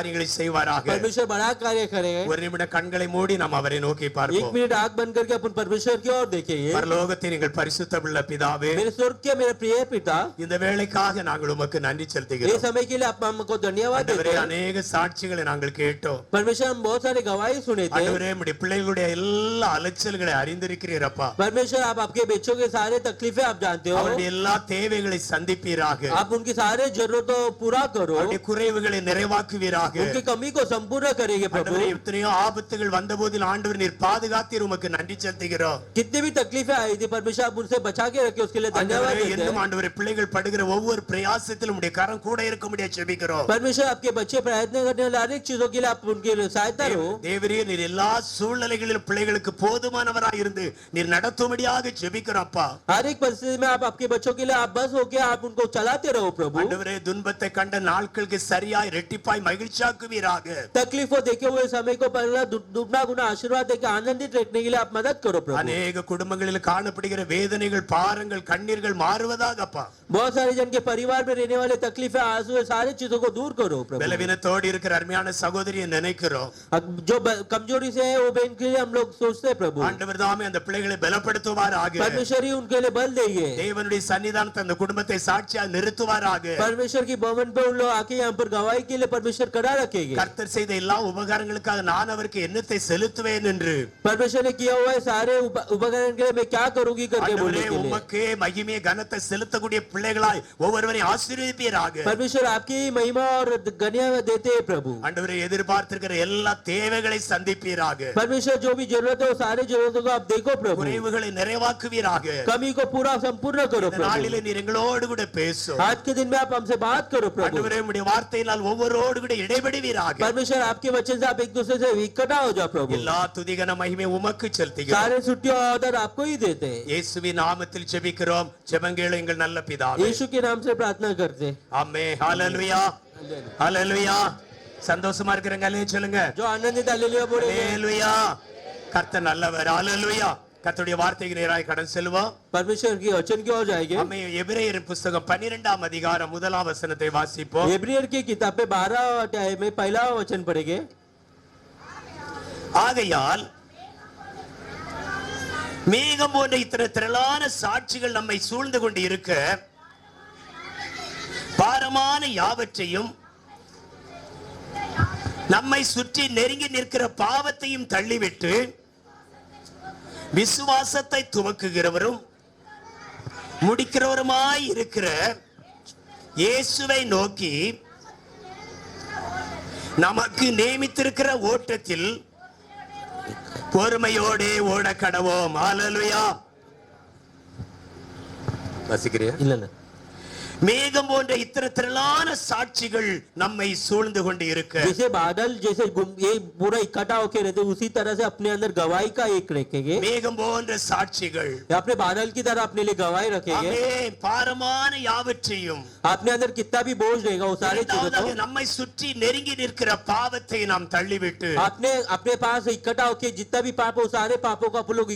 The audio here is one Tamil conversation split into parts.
காரியங்களை செய்வாராக. परमेश्वर बड़ा कार्य करे. ஒரு நிமிடம் கண்களை மூடி நாம் அவரை நோக்கி பார்ப்போம். 1 मिनट आंख बंद करके अपन परमेश्वर की ओर देखेंगे. பரலோகத்தின் எங்கள் பரிசுத்தமுள்ள பிதாவே, मेरे स्वर्ग के मेरे प्रिय पिता, இந்த வேளைக்காக நாங்கள் உமக்கு நன்றி इस செலுத்துகிறோம். समय के लिए आप हमको धन्यवाद देते ஆண்டவரே, हैं. अनेक சாட்சிகளை நாங்கள் கேட்டோம். परमेश्वर हम बहुत सारे गवाही सुने थे. ஆண்டவரே, நம்முடைய பிள்ளைகளுடைய எல்லா அலைச்சல்களை அறிந்திருக்கிறீரப்பா. परमेश्वर आप आपके बच्चों के सारे तकलीफें आप जानते हो. அவருடைய எல்லா தேவைகளை சந்திப்பீராக. आप उनकी सारे जरूरतों पूरा करो. அவருடைய குறைவுகளை நிறைவாக்குவீராக. उनकी कमी को संपूर्ण करेंगे प्रभु. ஆண்டவரே, எத்தனையோ ஆபத்துகள் வந்தபோதில் ஆண்டவர் நீர் பாதுகாத்தீர், உமக்கு நன்றி செலுத்துகிறோம். कितनी भी तकलीफें आई थी परमेश्वर आप उनसे बचा के रखे, उसके लिए धन्यवाद ஆண்டவரே, देते என்னும் हैं. ஆண்டவரே, பிள்ளைகள் படுகிற ஒவ்வொரு பிரயாசத்திலும் உம்முடைய கரம் கூட இருக்க முடிய ஜெபிக்கிறோம். परमेश्वर आपके बच्चे प्रयत्न करने वाले हर एक चीजों के लिए आप उनकी सहायता रहो. தேவரே, நீர் எல்லா சூழ்நிலைகளிலும் பிள்ளைகளுக்கு போதுமானவராய் இருந்து நீர் நடத்தும்படியாக ஜெபிக்கிறோம் அப்பா. हर एक परिस्थिति में आप आपके बच्चों के लिए आप बस होके आप उनको चलाते रहो प्रभु. ஆண்டவரே, துன்பத்தை கண்ட நாட்களுக்கு சரியாய் ரெட்டிப்பாய் மகிழ்ச்சியாக்குவீராக. तकलीफों देखे हुए समय को पहला दुगना गुना आशीर्वाद देकर आनंदित रखने के लिए आप मदद करो प्रभु. அநேக குடும்பங்களில் காணப்படுகிற வேதனைகள், பாரங்கள், கண்ணீர்கள் மாறுவதாகப்பா. बहुत सारे जन के परिवार में रहने वाले तकलीफें, आंसू, सारी चीजों को दूर करो प्रभु. பலவீனத்தோடு இருக்கிற அருமையான சகோதரியை நினைக்கிறோம். जो कमजोरी से है वो बहन के लिए हम लोग सोचते हैं प्रभु. ஆண்டவர் தாமே அந்த பிள்ளைகளை பலப்படுத்துவாராக. परमेश्वर ही उनके लिए बल देंगे. தேவனுடைய சன்னிதானத்தை அந்த குடும்பத்தை சாட்சியாக நிறுத்துவாராக. परमेश्वर की भवन पे उन लोग आके यहाँ पर गवाही के लिए परमेश्वर खड़ा रखेंगे. கர்த்தர் செய்த எல்லா உபகாரங்களுக்காக நான் அவருக்கு என்னத்தை செலுத்துவேன் என்று परमेश्वर ने किया हुआ है सारे उपकरण के लिए मैं क्या करूंगी करके बोलने ஆண்டவரே, के लिए. உமக்கே மகிமை கனத்தை செலுத்தக்கூடிய பிள்ளைகளாய் ஒவ்வொருவரையும் ஆசீர்வதிப்பீராக. परमेश्वर आपकी महिमा और गणिया देते हैं प्रभु. ஆண்டவரே, எதிர்பார்த்திருக்கிற எல்லா தேவைகளை சந்திப்பீராக. परमेश्वर जो भी जरूरत है वो सारे जरूरतों को आप देखो प्रभु. குறைவுகளை நிறைவாக்குவீராக. कमी को पूरा संपूर्ण करो இந்த प्रभु. நாளிலே நீர் எங்களோடு கூட பேசும். आज के दिन में आप हमसे बात करो प्रभु. ஆண்டவரே, உம்முடைய வார்த்தையினால் ஒவ்வொருவரோடு கூட இடைபடுவீராக. परमेश्वर आपके वचन से आप एक दूसरे से इकट्ठा हो जाओ प्रभु. எல்லா துதிகன மகிமை உமக்கு செலுத்துகிறோம். सारे छुट्टी और ऑर्डर आपको ही देते हैं. இயேசுவின் நாமத்தில் ஜெபிக்கிறோம். ஜெபங்கள் எங்கள் நல்ல பிதாவே. यीशु के नाम से प्रार्थना करते हैं. ஆமென். ஹalleluya. ஹalleluya. சந்தோஷமா இருக்கிறங்க அல்லேலூயா சொல்லுங்க. जो आनंदित हालेलुया बोले. ஹalleluya. கர்த்தர் நல்லவர். ஹalleluya. கர்த்தருடைய வார்த்தைக்கு நேராய் கடன் செல்வோம். परमेश्वर की वचन की ओर जाएंगे. நம்ம எபிரேயர் புத்தகம் 12ஆம் அதிகாரம் 1ஆம் வசனத்தை வாசிப்போம். एब्रियर की किताब पे 12 अध्याय में पहला वचन पढ़ेंगे. ஆகையால் மேகம் போன்ற இத்தனை திரளான சாட்சிகள் நம்மை சூழ்ந்து கொண்டு இருக்க பாரமான யாவற்றையும் நம்மை சுற்றி நெருங்கி நிற்கிற பாவத்தையும் தள்ளிவிட்டு விசுவாசத்தை துவக்குகிறவரும் முடிக்கிறவருமாய் இருக்கிற இயேசுவை நோக்கி நமக்கு நியமித்திருக்கிற ஓட்டத்தில் பொறுமையோடே ஓட கடவோம். ஹalleluya. வாசிக்கிறியா? இல்ல மேகம் போன்ற இத்தனை திரளான சாட்சிகள் நம்மை சூழ்ந்து கொண்டு இருக்க, जैसे बादल जैसे ये पूरा इकट्ठा होके रहते उसी तरह से अपने अंदर गवाही का एक रखेंगे. மேகம் போன்ற சாட்சிகள் अपने बादल की तरह अपने लिए गवाही रखेंगे. ஆமென். பாரமான யாவற்றையும் अपने अंदर कितना भी बोझ रहेगा वो सारे चीजों को நம்மை சுற்றி நெருங்கி நிற்கிற பாவத்தை நாம் தள்ளிவிட்டு अपने अपने पास इकट्ठा होके जितना भी पाप हो सारे पापों को आप लोग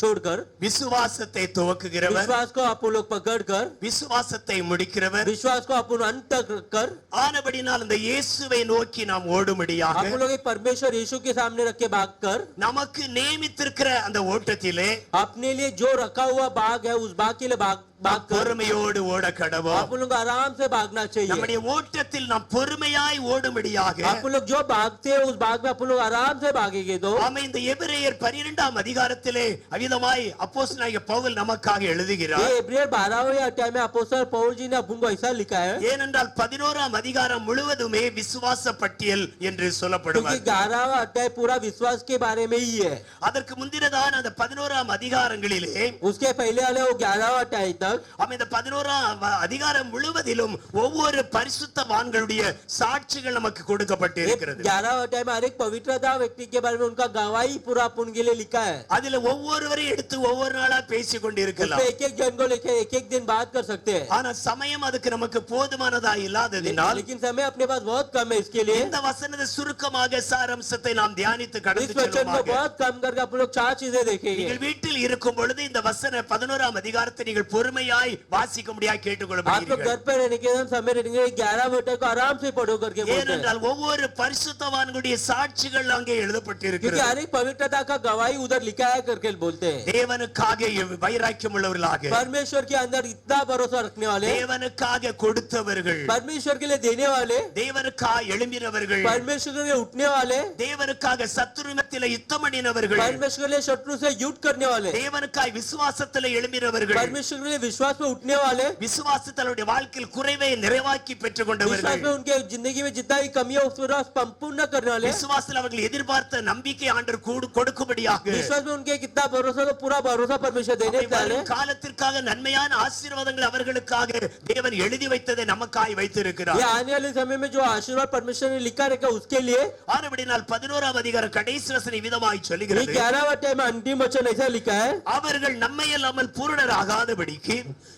छोड़कर விசுவாசத்தை துவக்குகிறவர், विश्वास को आप लोग पकड़कर விசுவாசத்தை முடிக்கிறவர், विश्वास को अपन अंत कर ஆனபடினால் இந்த இயேசுவை நோக்கி நாம் ஓடும்படியாக आप लोग एक परमेश्वर यीशु के सामने रख के भाग कर நமக்கு நியமித்திருக்கிற அந்த ஓட்டத்திலே अपने लिए जो रखा हुआ भाग है उस भाग के लिए भाग कर பொறுமையோடு ஓட கடவோம். आप लोग आराम से भागना चाहिए. நம்முடைய ஓட்டத்தில் நாம் பொறுமையாய் ஓடும்படியாக आप लोग जो भागते हैं उस भाग में आप लोग आराम से भागेंगे. तो ஆமென். இந்த எபிரேயர் 12ஆம் அதிகாரத்திலே அவிதமாய் அப்போஸ்தலனாகிய பவுல் நமக்காக எழுதுகிறார். ये इब्रियर 12वें अध्याय में अपोस्तल पौल जी ने अपन को ऐसा लिखा है ஏனென்றால் 11ஆம் அதிகாரம் முழுவதுமே விசுவாச பட்டியல் என்று क्योंकि சொல்லப்படுவார். 11वां अध्याय पूरा विश्वास के बारे में ही है. அதற்கு முந்தினதான அந்த 11ஆம் அதிகாரங்களிலே उसके पहले वाले वो 11वां अध्याय तक ஆமென், இந்த 11ஆம் அதிகாரம் முழுவதிலும் ஒவ்வொரு பரிசுத்தவான்களுடைய சாட்சிகள் நமக்கு கொடுக்கப்பட்டு இருக்கிறது. 11वां अध्याय में हर एक पवित्रता व्यक्ति के बारे में उनका गवाही पूरा अपन के लिए लिखा है. அதுல ஒவ்வொருவரையும் எடுத்து ஒவ்வொரு நாளா பேசிக் கொண்டிருக்கலாம். एक एक जन को लेके एक एक दिन बात कर सकते हैं. ஆனா சமயம் அதுக்கு நமக்கு போதுமானதா இல்லாததினால் लेकिन समय अपने पास बहुत कम है. इसके लिए இந்த வசனத்தை சுருக்கமாக சாராம்சத்தை நாம் தியானித்து इस கடந்து वचन को செல்வோமாக. बहुत कम करके आप लोग 4 चीजें देखेंगे. நீங்கள் வீட்டில் இருக்கும் பொழுது இந்த வசன 11ஆம் அதிகாரத்தை நீங்கள் பொறுமையாக பொறுமையாய் வாசிக்க முடியாது आप लोग கேட்டுக்கொள்ளப்படுகிறீர்கள் घर पे रहने के बाद समय रहने 11 बजे को आराम से पढ़ो करके बोलते हैं ஏனென்றால் ஒவ்வொரு பரிசுத்தவான்களுடைய சாட்சிகள் அங்கே क्योंकि எழுதப்பட்டிருக்கிறது हर एक पवित्रता का गवाही उधर लिखा है करके बोलते हैं தேவனுக்காக வைராக்கியம் உள்ளவர்களாக परमेश्वर के अंदर इतना भरोसा रखने वाले தேவனுக்காக கொடுத்தவர்கள் परमेश्वर के लिए देने वाले தேவனுக்காக எழும்பினவர்கள் परमेश्वर के लिए उठने वाले தேவனுக்காக சத்துருமத்திலே யுத்தம் பண்ணினவர்கள் परमेश्वर के लिए शत्रु से युद्ध करने वाले தேவனுக்காக விசுவாசத்திலே எழும்பினவர்கள் परमेश्वर के लिए विश्वास में उठने वाले விசுவாசத்தலுடைய வாழ்க்கையில் குறைவை நிறைவாக்கி பெற்றுக் विश्वास கொண்டவர்கள் में उनके जिंदगी में जितना भी कमी है उसको संपूर्ण करने वाले விசுவாசத்தில் அவர்கள் எதிர்பார்த்த நம்பிக்கை ஆண்டவர் கொடுக்கும்படியாக विश्वास में उनके कितना भरोसा तो पूरा भरोसा परमेश्वर देने वाले காலத்திற்காக நன்மையான ஆசீர்வாதங்கள் அவர்களுக்காக தேவன் எழுதி வைத்ததை நமக்காய் வைத்திருக்கிறார் ये आने वाले समय में जो आशीर्वाद परमेश्वर ने लिखा रखा उसके लिए ஆனபடியால் 11ஆம் அதிகாரம் கடைசி வசனம் விதமாய் ये சொல்லுகிறது 11वां टाइम अंतिम वचन ऐसा लिखा है அவர்கள் நம்மை அல்லாமல் பூரணராகாதபடிக்கு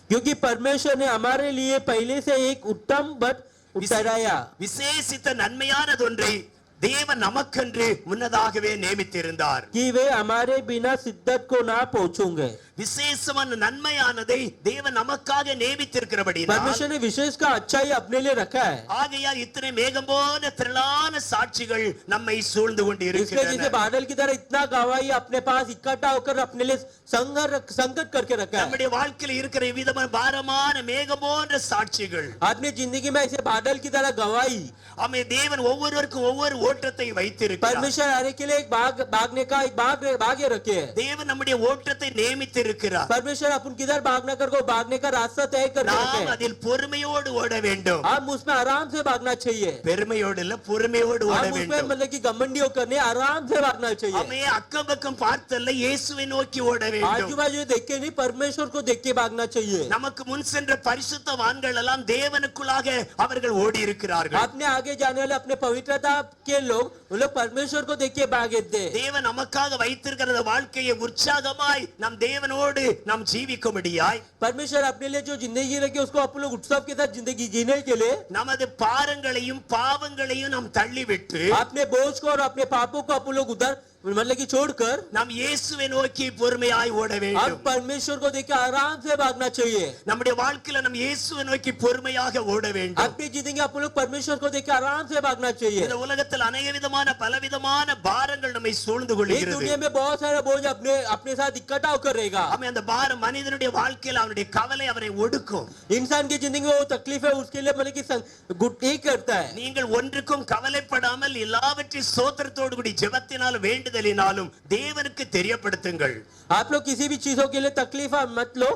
क्योंकि परमेश्वर ने हमारे लिए पहले से एक उत्तम बट उतराया விசேஷித்த நன்மையானதொன்றை தேவன் நமக்கென்று முன்னதாகவே நியமித்திருந்தார் कि वे हमारे बिना सिद्धत को ना पहुंचेंगे விசேஷமான நன்மையானதை தேவன் நமக்காக நியமித்திருக்கிறபடியால் परमेश्वर ने विशेष का अच्छाई अपने लिए रखा है ஆகையால் இத்தனை மேகம் போல திரளான சாட்சிகள் நம்மை சூழ்ந்து கொண்டு इसलिए जैसे இருக்கின்றன बादल की तरह इतना गवाही अपने पास इकट्ठा होकर अपने लिए संकट करके रखा है நம்முடைய வாழ்க்கையில் இருக்கிற விதமான பாரமான மேகம் போன்ற சாட்சிகள் अपनी जिंदगी में ऐसे बादल की तरह गवाही ஆமே தேவன் ஒவ்வொருவருக்கும் ஒவ்வொரு ஓட்டத்தை வைத்திருக்கிறார் परमेश्वर हर एक के लिए एक भागने का एक भाग्य रखे है தேவன் நம்முடைய ஓட்டத்தை நியமித்திருக்கிறார் परमेश्वर अपन किधर भागना कर को भागने का रास्ता तय करके रखे நாம் है அதில் பொறுமையோடு ஓட வேண்டும் हम उसमें आराम से भागना चाहिए பெருமையோடு இல்ல பொறுமையோடு ஓட हम उसमें வேண்டும் मतलब कि घमंडी होकर नहीं आराम से भागना चाहिए ஆமே அக்கம் பக்கம் பார்த்தல்ல இயேசுவை நோக்கி ஓட வேண்டும் आजू बाजू देख के नहीं परमेश्वर को देख के भागना चाहिए நமக்கு முன் சென்ற பரிசுத்தவான்கள் எல்லாம் தேவனுக்குள்ளாக அவர்கள் ஓடி இருக்கிறார்கள் अपने आगे जाने वाले अपने पवित्रता के लोग वो लोग परमेश्वर को देख के भागे थे தேவன் நமக்காக வைத்திருக்கிற வாழ்க்கையை உற்சாகமாய் நம் தேவனோடு நாம் ஜீவிக்கும்படியாய் परमेश्वर अपने लिए जो जिंदगी रखी उसको अपन लोग उत्सव के साथ जिंदगी जीने के लिए நமது பாரங்களையும் பாவங்களையும் நாம் தள்ளிவிட்டு अपने बोझ को और अपने पापों को अपन लोग उधर मतलब कि छोड़कर நாம் இயேசுவை நோக்கி பொறுமையாய் ஓட हम வேண்டும் परमेश्वर को देख के आराम से भागना चाहिए நம்முடைய வாழ்க்கையில நாம் இயேசுவை நோக்கி பொறுமையாக ஓட வேண்டும் अपनी जिंदगी अपन लोग परमेश्वर को देख के आराम से भागना चाहिए இந்த உலகத்தில் अनेक விதமான பலவிதமான பாரங்கள் நம்மை சூழ்ந்து इस கொள்கிறது दुनिया में बहुत सारा बोझ अपने साथ इकट्ठा होकर रहेगा ஆமே அந்த பாரம் மனிதனுடைய வாழ்க்கையில் அவனுடைய கவலை அவரை ஒடுக்கும் इंसान की जिंदगी में वो तकलीफ है उसके लिए मतलब कि गुट करता है நீங்கள் ஒன்றுக்கும் கவலைப்படாமல் எல்லாவற்றையும் ஸ்தோத்திரத்தோடு கூடி ஜெபத்தினாலும் வேண்டுதலினாலும் தேவனுக்கு தெரியப்படுத்துங்கள் आप लोग किसी भी चीजों के लिए तकलीफ मत लो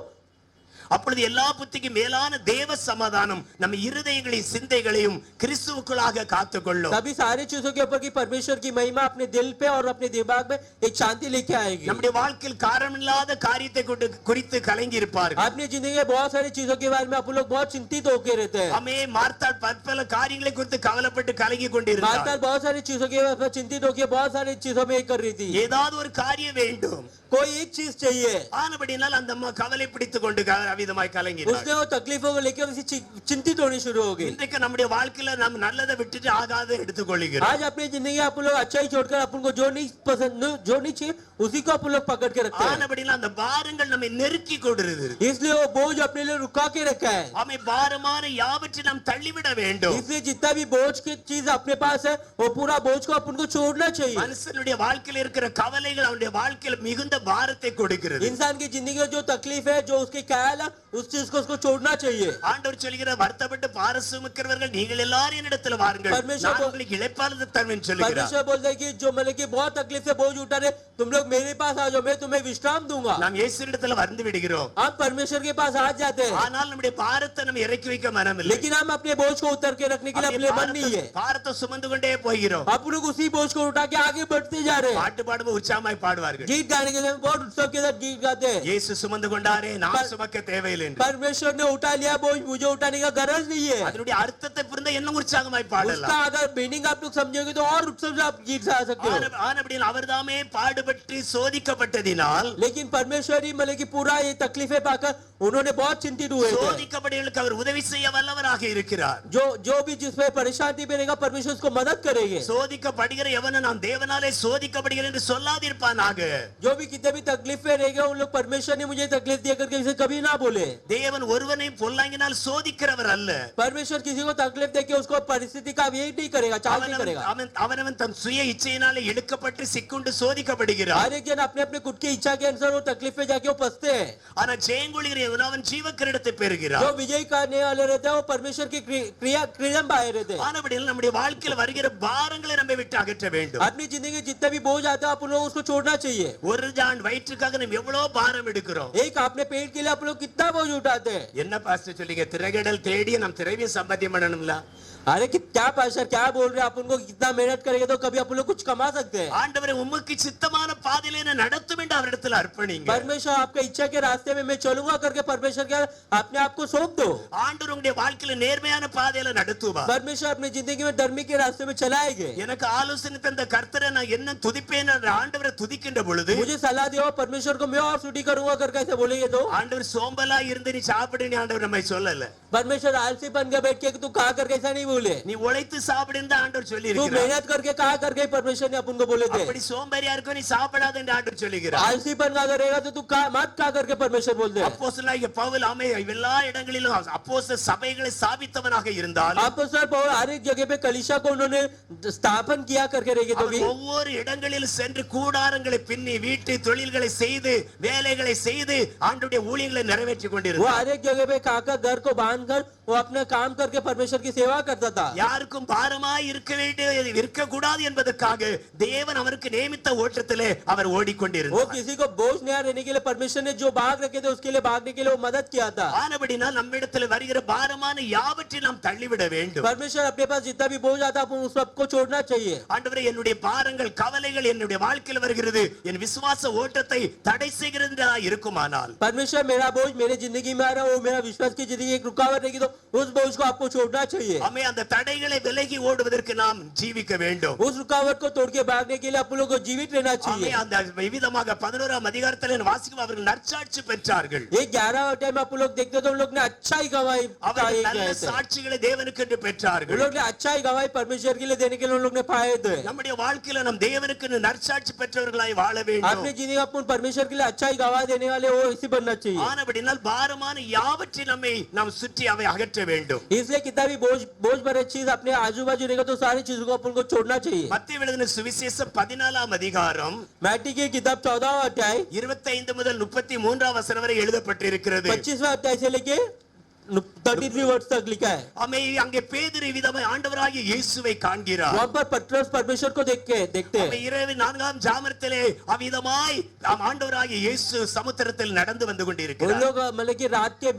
அப்பொழுது எல்லா புத்திக்கு மேலான தேவ சமாதானம் நம்ம இருதயங்களையும் சிந்தைகளையும் கிறிஸ்துவுக்குள்ளாக காத்துக்கொள்ளும் तभी सारी चीजों के ऊपर की परमेश्वर की महिमा अपने दिल पे और अपने दिमाग में एक शांति लेके आएगी நம்முடைய வாழ்க்கையில் காரணமில்லாத காரியத்தை குறித்து கலங்கி இருப்பார்கள் अपनी जिंदगी में बहुत सारी चीजों के बारे में आप लोग बहुत चिंतित होकर रहते हैं அமே மார்த்தாள் பற்பல காரியங்களை குறித்து கவலைப்பட்டு கலங்கி கொண்டிருந்தார் मार्था बहुत सारी चीजों के बारे में चिंतित होकर बहुत सारी चीजों में कर रही थी ஏதாவது ஒரு காரியம் வேண்டும் कोई एक चीज चाहिए ஆனபடியால் அந்த அம்மா கவலை பிடித்துக் கொண்டு அவிதமாய் கலங்கினார் उसने वो तकलीफों को लेकर उसे चिंतित होनी शुरू हो गई இன்றைக்கு நம்முடைய வாழ்க்கையில நாம் நல்லதை விட்டுட்டு ஆகாத எடுத்துக்கொள்கிறோம் आज अपनी जिंदगी अपन लोग अच्छा ही छोड़कर अपन को जो नहीं पसंद जो नहीं चाहिए उसी को अपन लोग पकड़ के रखते हैं ஆனபடியால் அந்த பாரங்கள் நம்மை நெருக்கி கொண்டிருக்கிறது इसलिए वो बोझ अपने लिए रुका के रखा है ஆமே பாரமான யாவற்றை நாம் தள்ளிவிட வேண்டும் इसलिए जितना भी बोझ की चीज अपने पास है वो पूरा बोझ को अपन को छोड़ना चाहिए மனுஷனுடைய வாழ்க்கையில் இருக்கிற கவலைகள் அவனுடைய வாழ்க்கையில் மிகுந்த பாரத்தை கொடுக்கிறது इंसान की जिंदगी में जो तकलीफ है जो उसके ख्याल है उस चीज को उसको छोड़ना चाहिए ஆண்டவர் சொல்கிறார் வருத்தப்பட்டு பாரம் சுமக்கிறவர்கள் நீங்கள் எல்லாரும் என்னிடத்தில் வாருங்கள் परमेश्वर நான் को- உங்களுக்கு இளைப்பாறுதல் தருவேன் சொல்கிறார் परमेश्वर बोलता है कि जो मतलब कि बहुत तकलीफ से बोझ उठा रहे तुम लोग मेरे पास आ जाओ मैं तुम्हें विश्राम दूंगा நாம் இயேசுவிடத்தில் வந்து விடுகிறோம் हम परमेश्वर के पास आ जाते हैं ஆனால் நம்முடைய பாரத்தை நம்ம இறக்கி வைக்க மனமில்லை लेकिन हम अपने बोझ को उतर के रखने के लिए अपने मन नहीं है பாரத்தை சுமந்து கொண்டே போகிறோம் आप लोग उसी बोझ को उठा के आगे बढ़ते जा रहे हैं பாட்டு பாடும்போது உற்சாகமாய் பாடுவார்கள் गीत गाने के समय बहुत उत्सव के साथ गीत गाते हैं இயேசு சுமந்து கொண்டாரே நான் சுமக்க தேவையில்லை என்று परमेश्वर ने उठा लिया बोझ मुझे उठाने का गरज नहीं है அதனுடைய அர்த்தத்தை புரிந்த இன்னும் உற்சாகமாய் பாடலாம் उसका अगर मीनिंग आप लोग समझोगे तो और उत्सव से आप गीत गा सकते हो ஆனபடியால் அவர்தாமே பாடுபட்டு பிறகு சோதிக்கப்பட்டதினால் लेकिन परमेश्वर ही मतलब कि पूरा ये तकलीफें पाकर उन्होंने बहुत चिंतित हुए थे। சோதிக்கப்பட்டவர்களுக்கு அவர் உதவி செய்ய வல்லவராக இருக்கிறார். जो भी जिसमें परेशानी मिलेगा परमेश्वर उसको मदद करेंगे। சோதிக்கப்படுகிற எவனும் நான் தேவனாலே சோதிக்கப்படுகிறேன் என்று சொல்லாதிருப்பானாக. जो भी कितने भी तकलीफ में रहेगा उन लोग परमेश्वर ने मुझे तकलीफ दिया करके इसे कभी ना बोले। தேவன் ஒருவனையும் பொல்லாங்கினால் சோதிக்கிறவர் அல்ல. परमेश्वर किसी को तकलीफ देके उसको परिस्थिति का यही नहीं करेगा, चाल नहीं करेगा। அவனவன் தன் சுய இச்சையினாலே எடுக்கப்பட்டு சிக்குண்டு சோதிக்கப்படுகிறார். हर एक जन अपने अपने खुद की इच्छा के अनुसार वो तकलीफ में जाके वो फंसते हैं। ஆனா ஜெயங்கொள்கிற அவன் ஜீவக்கிரீடத்தை பெறுகிறார். जो विजय करने वाले रहते हैं वो परमेश्वर की क्रियाम पाए रहते हैं। ஆனபடியால் நம்முடைய வாழ்க்கையில் வருகிற பாரங்களை நம்ம விட்டு அகற்ற வேண்டும். अपनी जिंदगी जितना भी बोझ आता है आप लोग उसको छोड़ना चाहिए। ஒரு ஜான் வயிற்றுக்காக நம்ம எவ்வளவு பாரம் எடுக்கிறோம். एक अपने पेट के लिए आप लोग कितना बोझ उठाते हैं। என்ன பாஸ்டர் சொல்றீங்க, திரைகடல் தேடி நாம் திரவியம் சம்பாத்தியம் பண்ணணும்ல? अरे क्या पास्टर क्या बोल रहे हैं, आप उनको कितना मेहनत करेंगे तो कभी आप लोग कुछ कमा सकते हैं। ஆண்டவரே உமக்கு சித்தமான பாதையிலே நான் நடத்தும் என்று அவரிடத்தில் அர்ப்பணிங்க. परमेश्वर आपके इच्छा के रास्ते में मैं चलूंगा करके परमेश्वर के अपने आप को सौंप दो। ஆண்டவர் உங்களுடைய வாழ்க்கையில நேர்மையான பாதையில நடத்துவார். परमेश्वर अपनी जिंदगी में धर्मी के रास्ते में चलाएंगे। எனக்கு ஆலோசனை தந்த கர்த்தரை நான் என்ன துதிப்பேன் என்று ஆண்டவரை துதிக்கின்ற பொழுது मुझे सलाह दिया परमेश्वर को मैं और छुट्टी करूंगा करके ऐसे बोलेंगे तो ஆண்டவர் சோம்பலா இருந்து நீ சாப்பிடுன்னு ஆண்டவர் நம்மை சொல்லல. परमेश्वर आलसी बन के बैठ के तू कहा करके ऐसा नहीं बोले। நீ உழைத்து சாப்பிடுன்னு ஆண்டவர் சொல்லி तू இருக்கிறார். मेहनत करके कहा करके परमेश्वर ने अपन को बोले थे। அப்படி சோம்பேறியா இருக்கோ நீ சாப்பிடாத என்று ஆண்டவர் சொல்லுகிறார். आलसीपन का करेगा तो तू मत कहा करके परमेश्वर बोलते हैं। அப்போஸ்தலனாகிய பவுல் எல்லா இடங்களிலும் அப்போஸ்தல சபைகளை ஸ்தாபித்தவனாக இருந்தால் अपोस्तल पौल हर एक जगह पे कलीसिया को उन्होंने स्थापन किया करके रहेंगे तो भी ஒவ்வொரு இடங்களில் சென்று கூடாரங்களை பின்னி வீட்டு தொழில்களை செய்து வேலைகளை செய்து ஆண்டவருடைய ஊழியங்களை நிறைவேற்றிக் वो கொண்டிருந்தார். हर एक जगह पे काका घर को बांध कर वो अपना काम करके परमेश्वर की सेवा करता था। யாருக்கும் பாரமாய் இருக்க வேண்டிய இருக்க கூடாது என்பதற்காக தேவன் அவருக்கு நியமித்த ஓட்டத்திலே அவர் वो ஓடிக்கொண்டிருந்தார். किसी को बोझ नहीं रहने के लिए परमेश्वर ने जो भाग रखे थे उसके लिए भागने के लिए वो मदद किया था। ஆனபடினால் நம்மிடத்தில் வருகிற பாரமான யாவற்றை நாம் தள்ளிவிட வேண்டும். परमेश्वर अपने पास जितना भी बोझ आता है उस सबको छोड़ना चाहिए। ஆண்டவரே என்னுடைய பாரங்கள் கவலைகள் என்னுடைய வாழ்க்கையில் வருகிறது என் விசுவாச ஓட்டத்தை தடை செய்கிறதா இருக்குமானால் परमेश्वर मेरा बोझ मेरे जिंदगी में आ रहा है वो मेरा विश्वास की जिंदगी एक रुकावट रहेगी तो उस बोझ को आपको छोड़ना चाहिए। हमें அந்த தடைகளை விலகி ஓடுவதற்கு நாம் ஜீவிக்க வேண்டும். उस रुकावट को तोड़ के भागने के लिए आप लोगों को जीवित रहना हमें चाहिए। அந்த விவிதமாக 11ஆம் அதிகாரத்தில் வாசிக்கும் அவர்கள் நற்சாட்சி பெற்றார்கள். ये 11 टाइम आप लोग देखते तो उन लोग ने अच्छा ही गवाही அவர்கள் நல்ல சாட்சிகளை தேவனுக்கு என்று उन பெற்றார்கள். लोग ने अच्छा ही गवाही परमेश्वर के लिए देने के लिए उन लोग ने पाए थे। நம்முடைய வாழ்க்கையில நாம் தேவனுக்கு நற்சாட்சி பெற்றவர்களாய் வாழ வேண்டும். अपनी जिंदगी अपन परमेश्वर के लिए अच्छा ही गवाह देने वाले वो इसी बनना चाहिए। ஆனபடினால் பாரமான யாவற்றை நம்மை நாம் சுற்றி அவை அகற்ற வேண்டும். इसलिए कितना भी बोझ भरे चीज अपने आजू बाजू रहेगा तो सारी चीजों को अपन को छोड़ना चाहिए। மத்தேயு எழுதின सुविशेषம் 14ஆம் அதிகாரம் मैटी की किताब 14वां अध्याय 25 முதல் 33ஆம் வசனம் வரை எழுதப்பட்டிருக்கிறது. 25वां अध्याय से लेके 33 वर्ष तक लिखा है। அமே அங்கே பேதுரு விதமாய் ஆண்டவராகிய இயேசுவை காண்கிறார். वहां पर पतरस परमेश्वर को देखते அமே हैं। இரவு 4ஆம் ஜாமத்திலே அவிதமாய் ஆண்டவராகிய இயேசு சமுத்திரத்தில் நடந்து வந்து उन கொண்டிருக்கிறார். लोग मतलब कि रात के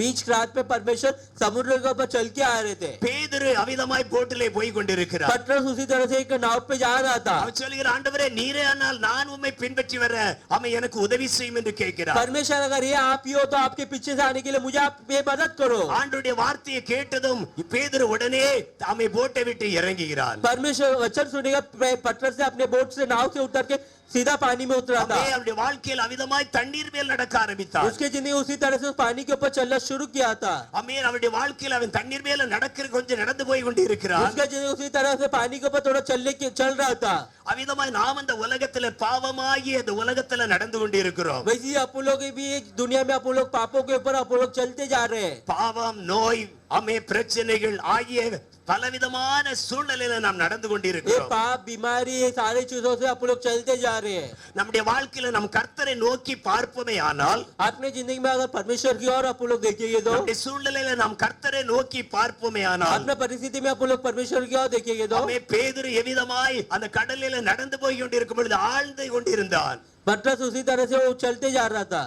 बीच रात में परमेश्वर समुद्र के ऊपर चल के आ रहे थे। பேதுரு அவிதமாய் போட்டிலே போய் கொண்டிருக்கிறார். पतरस उसी तरह से एक नाव पे जा रहा था। அவர் சொல்கிறார், ஆண்டவரே நீரே ஆனால் நான் உம்மை பின்பற்றி வர அமே எனக்கு உதவி செய்யும் என்று கேட்கிறார். परमेश्वर अगर ये आप ही हो तो आपके पीछे से आने के लिए मुझे आप ये मदद करो। ஆண்டவருடைய வார்த்தையை கேட்டதும் பேதுரு உடனே அமே போட்டை விட்டு இறங்குகிறார். परमेश्वर वचन सुनेगा पतरस से अपने बोट से नाव से उतर के सीधा पानी में उतरा था। அவருடைய வாழ்க்கையில் அவிதமாய் தண்ணீர் மேல் நடக்க ஆரம்பித்தார். उसके जिंदगी उसी तरह से पानी के ऊपर चलना शुरू किया था। அமேன் அவருடைய வாழ்க்கையில் அவன் தண்ணீர் மேல நடக்கிற கொஞ்சம் நடந்து போய் கொண்டிருக்கிறான். उसके जिंदगी उसी तरह से पानी के ऊपर थोड़ा चल रहा था। அவிதமாய் நாம் அந்த உலகத்துல பாவமாகி அந்த உலகத்துல நடந்து கொண்டிருக்கிறோம். वैसे आप लोग भी दुनिया में आप लोग पापों के ऊपर आप लोग चलते जा रहे हैं। பாவம் நோய் அமே பிரச்சனைகள் ஆகிய பலவிதமான சூழ்நிலையில நாம் நடந்து ये கொண்டிருக்கிறோம். पाप बीमारी ये सारी चीजों से आप लोग चलते जा रहे हैं। நம்முடைய வாழ்க்கையில நம் கர்த்தரை நோக்கி பார்ப்போமே ஆனால் अपने जिंदगी में अगर परमेश्वर की ओर आप लोग देखेंगे तो நம்முடைய சூழ்நிலையில நாம் கர்த்தரை நோக்கி பார்ப்போமே ஆனால் अपने परिस्थिति में आप लोग परमेश्वर की ओर देखेंगे तो அமே பேதுரு எவ்விதமாய் அந்த கடலில நடந்து போய் கொண்டிருக்கும் பொழுது ஆழ்ந்து கொண்டிருந்தான். पतरस उसी तरह से वो चलते जा रहा था।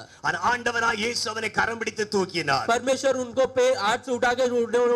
ஆண்டவராய் இயேசு அவனை கரம் பிடித்து தூக்கினார். परमेश्वर उनको पे हाथ से उठा के